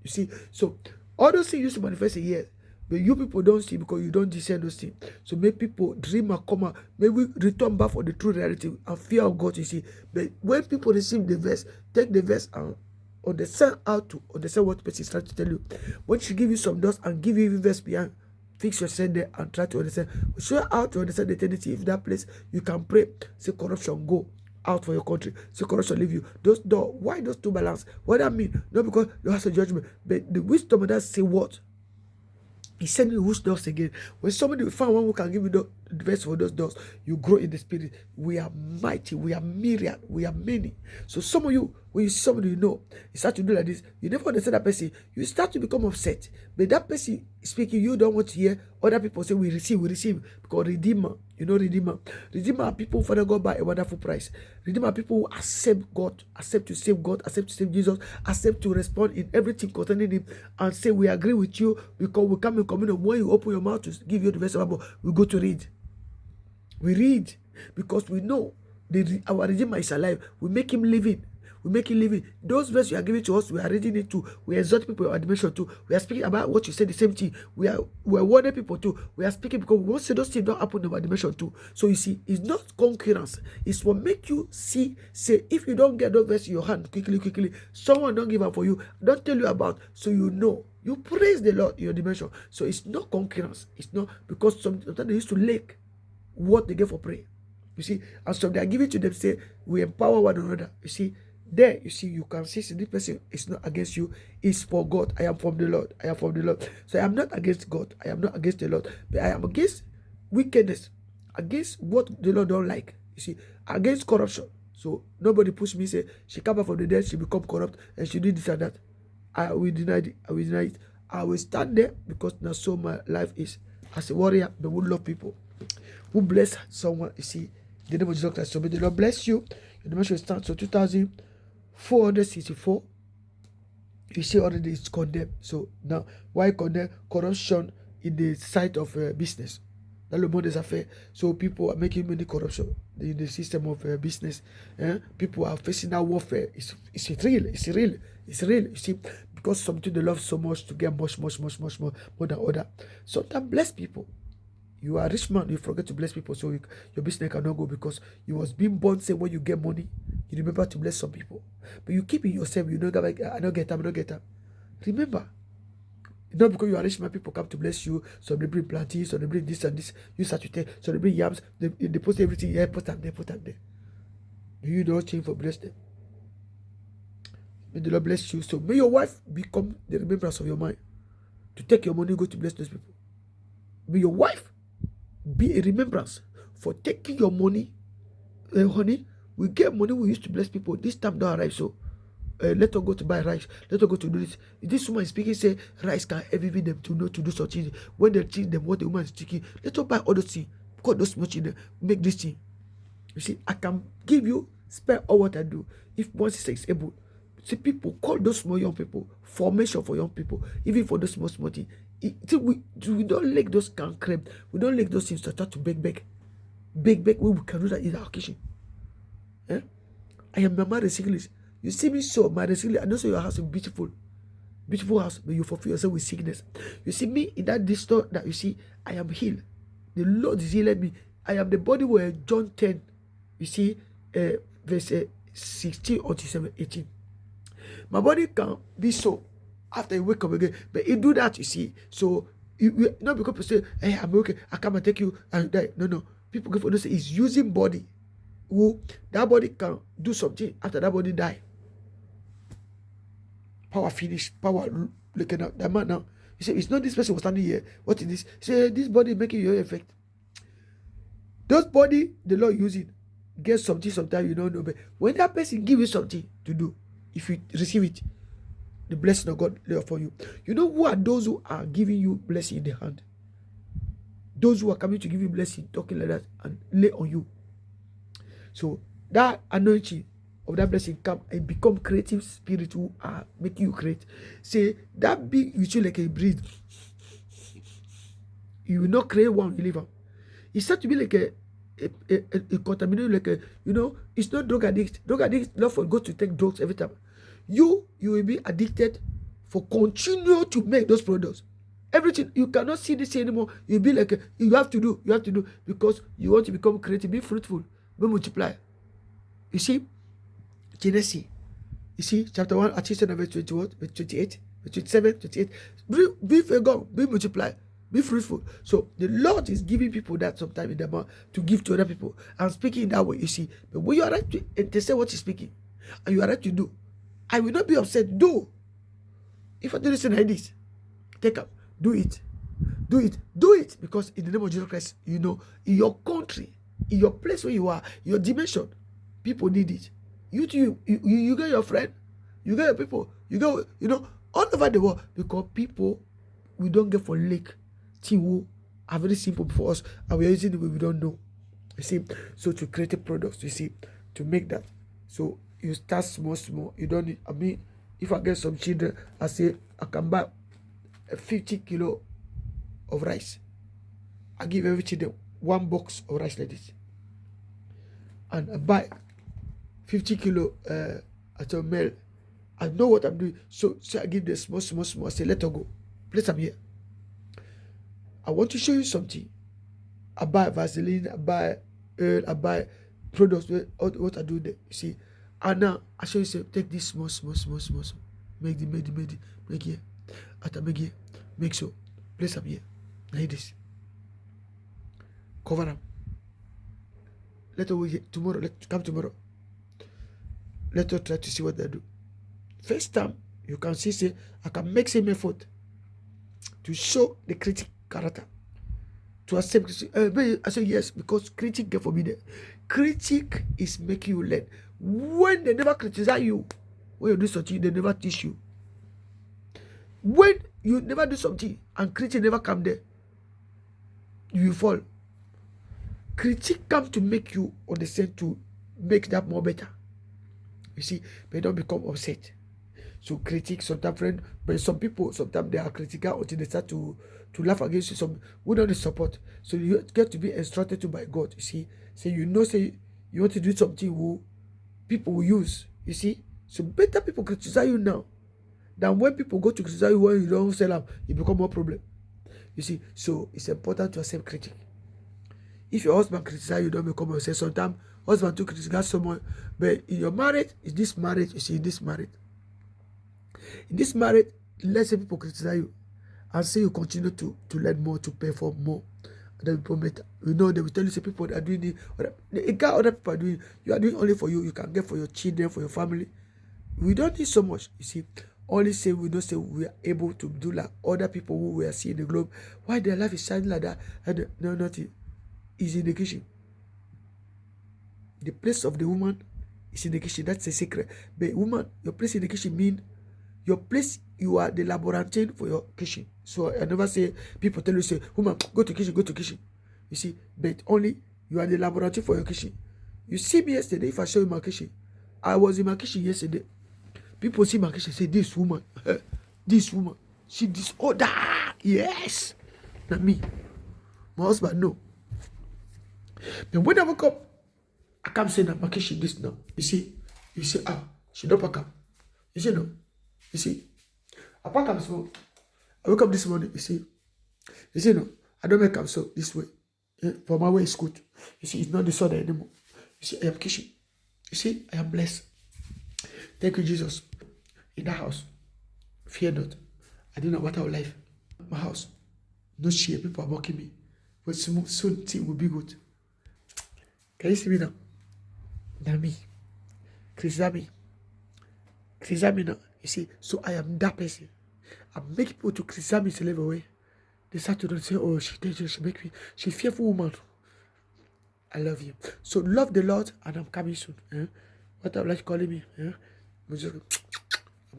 A: You see, so all those things used to manifest in years, but you people don't see because you don't discern those things. So make people dream and come out, maybe return back for the true reality and fear of God, you see. But when people receive the verse, take the verse and understand how to understand what person is trying to tell you. When she give you some doors and give you even verse behind, fix yourself there and try to understand. Show you how to understand the eternity. If that place you can pray, say corruption go out for your country, say corruption leave you. Those doors, why those two balance? What that mean? Not because you have a judgment, but the wisdom of that say what? He's sending you which doors again. When somebody find one who can give you the verse for those doors, you grow in the spirit. We are mighty, we are myriad, we are many. So some of you, when you see somebody you know, you start to do like this, you never understand that person, you start to become upset. But that person speaking, you don't want to hear other people say, we receive. Because Redeemer, you know Redeemer. Redeemer are people who Father God by a wonderful price. Redeemer are people who accept God, accept to save God, accept to save Jesus, accept to respond in everything concerning Him, and say, we agree with you because we come in communion. When you open your mouth to give you the verse of the Bible, we go to read. We read because we know our Redeemer is alive. We make Him living. We make it living. Those verses you are giving to us, we are reading it too. We exhort people in our dimension too. We are speaking about what you said, the same thing. We are warning people too. We are speaking because we want to say those things don't happen in our dimension too. So you see, it's not concurrence. It's what make you see, say, if you don't get those verses in your hand quickly, someone don't give up for you, don't tell you about, so you know. You praise the Lord in your dimension. So it's not concurrence. It's not because sometimes they used to lack what they get for prayer. You see, and so they are giving to them, say, we empower one another. You see, there, you see, you can see this person is not against you, it's for God. I am from the Lord. I am from the Lord. So I am not against God. I am not against the Lord. But I am against wickedness, against what the Lord don't like. You see, against corruption. So nobody push me, say, she come back from the dead, she become corrupt, and she did this and that. I will deny it. I will deny it. I will stand there because that's so my life is. As a warrior, but who love people, who bless someone. You see, the name of Jesus Christ. So may the Lord bless you. Your dimension stands so 2,464. You see already it's condemned. So now, why condemn? Corruption in the side of business. That's the modest affair. So people are making many corruption in the system of business. People are facing that warfare. It's real. It's real. You see, because something they love so much to get much more than other. Sometimes bless people. You are a rich man, you forget to bless people, so your business cannot go because you was being born say when you get money, you remember to bless some people. But you keep it yourself, you know that like, I don't get time, I don't get time. Remember, not because you are rich man, people come to bless you, so they bring plantains, so they bring this and this, you start to take, so they bring yams, they post everything here, put them there, put them there. You don't change for bless them. May the Lord bless you. So may your wife become the remembrance of your mind. To take your money, go to bless those people. May your wife be a remembrance for taking your money. Honey, we get money we used to bless people. This time don't arrive, so let us go to buy rice. Let us go to do this. This woman is speaking, say rice can envy them to know to do something. When they teach them what the woman is speaking, let us buy all those things. Because those much in there, make this thing. You see, I can give you, spare all what I do. If one sister is able, see, people call those small young people formation for young people, even for those small things. We don't like those can crème. We don't like those things to start to bake. We can do that in our kitchen. Eh? I am Mama Recyclist. You see me so, my Recyclist, and also your house is beautiful house, but you fulfill yourself with sickness. You see me in that store that you see, I am healed. The Lord is healing me. I am the body where John 10, you see, verse 16 until 18. My body can be so after you wake up again, but you do that, you see. So you not because people say, hey, I'm okay, I come and take you and die. No. People go for this. It's using body. Who that body can do something after that body die. Power finish. Power looking at that man now. You say it's not this person was standing here. What is this? Say this body making your effect. Those body the Lord using get something sometimes you don't know, but when that person give you something to do, if you receive it, the blessing of God lay upon you. You know who are those who are giving you blessing in the hand? Those who are coming to give you blessing, talking like that, and lay on you. So that anointing of that blessing come and become creative spirit who are making you create. Say that big you feel like a breathe. You will not create one, you leave them. It's start to be like a contaminated, like a, it's not drug addict. Drug addict love for go to take drugs every time. You will be addicted for continue to make those products. Everything, you cannot see this anymore. You'll be like, you have to do because you want to become creative, be fruitful, be multiply. You see, Genesis, you see, chapter 1, verse 21, verse 28, verse 27, 28. Be faithful, be multiply, be fruitful. So the Lord is giving people that sometime in the month to give to other people. I'm speaking that way, you see. But when you are right to say what he's speaking, and you are right to do, I will not be upset. Do. If I do this like this, take up. Do it. Because in the name of Jesus Christ, in your country, in your place where you are, your dimension, people need it. You get your friend, you get your people, you go, all over the world, because people, we don't get for lake, who are very simple before us, and we are using the way we don't know. You see, so to create a product, you see, to make that. So you start small. You don't need, if I get some children, I say, I can buy 50 kilo of rice. I give every child 1 box of rice like this, and I buy 50 kilo at a meal. I know what I'm doing, so I give them small. I say, let her go. Place them here. I want to show you something. I buy Vaseline, I buy oil, I buy products. What I do there, you see. And now I show you, say, take this small. Make here. After make here, make so. Place them here. Like this. Cover them. Let us wait tomorrow. Come tomorrow. Let us try to see what they do. First time, you can see, say, I can make same effort to show the critic character. To accept critic. I say yes, because critic get forbidden. Critic is making you learn. When they never criticize you, when you do something, they never teach you. When you never do something and critic never come there, you will fall. Critic come to make you understand, to make that more better. You see, they don't become upset. So critics sometimes, friend, but some people sometimes they are critical until they start to laugh against you. Some who don't support. So you get to be instructed to by God. You see, say you want to do something who people will use. You see, so better people criticize you now than when people go to criticize you when you don't sell them. It become more problem. You see, so it's important to accept critique. If your husband criticize you, don't become yourself. Sometimes husband to criticize someone, but in your marriage, in this marriage, you see, in this marriage, let some people criticize you and say you continue to learn more, to perform more. And then people they will tell you, say people are doing it, other people are doing it. You are doing only for you. You can get for your children, for your family. We don't need so much, you see. Only say we don't say we are able to do like other people who we are seeing the globe. Why their life is shining like that? And no, nothing is in the kitchen. The place of the woman is in the kitchen. That's a secret. But woman, your place in the kitchen means your place, you are the laboratory for your kitchen. So I never say, people tell you, say, woman, go to kitchen, go to kitchen. You see, but only you are the laboratory for your kitchen. You see me yesterday, if I show you my kitchen, I was in my kitchen yesterday. People see my kitchen, say, this woman, she disorder. Yes. Not me. My husband, no. But when I woke up, I can't say that my kitchen this now. You see, she don't pack up. You see, no. You see, I pack up so. I wake up this morning, you see, no. I don't make up so this way. Yeah, for my way is good. You see, it's not disorder anymore. You see, I am kitchen. You see, I am blessed. Thank you, Jesus. In that house, fear not. I don't know what our life. My house, no share. People are mocking me. But soon things will be good. Can you see me now? Now me. Criticize me now. You see, so I am that person. I make people to criticize me to live away. They start to say, oh, she dangerous, she fearful woman. I love you. So love the Lord, and I'm coming soon. What I'm like calling me. I'm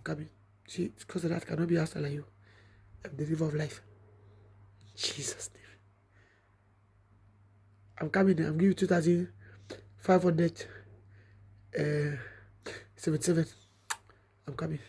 A: coming. See, it's because of that cannot be asked like you. I'm the river of life. In Jesus' name. I'm coming. I'm giving you 2,577. I'm coming.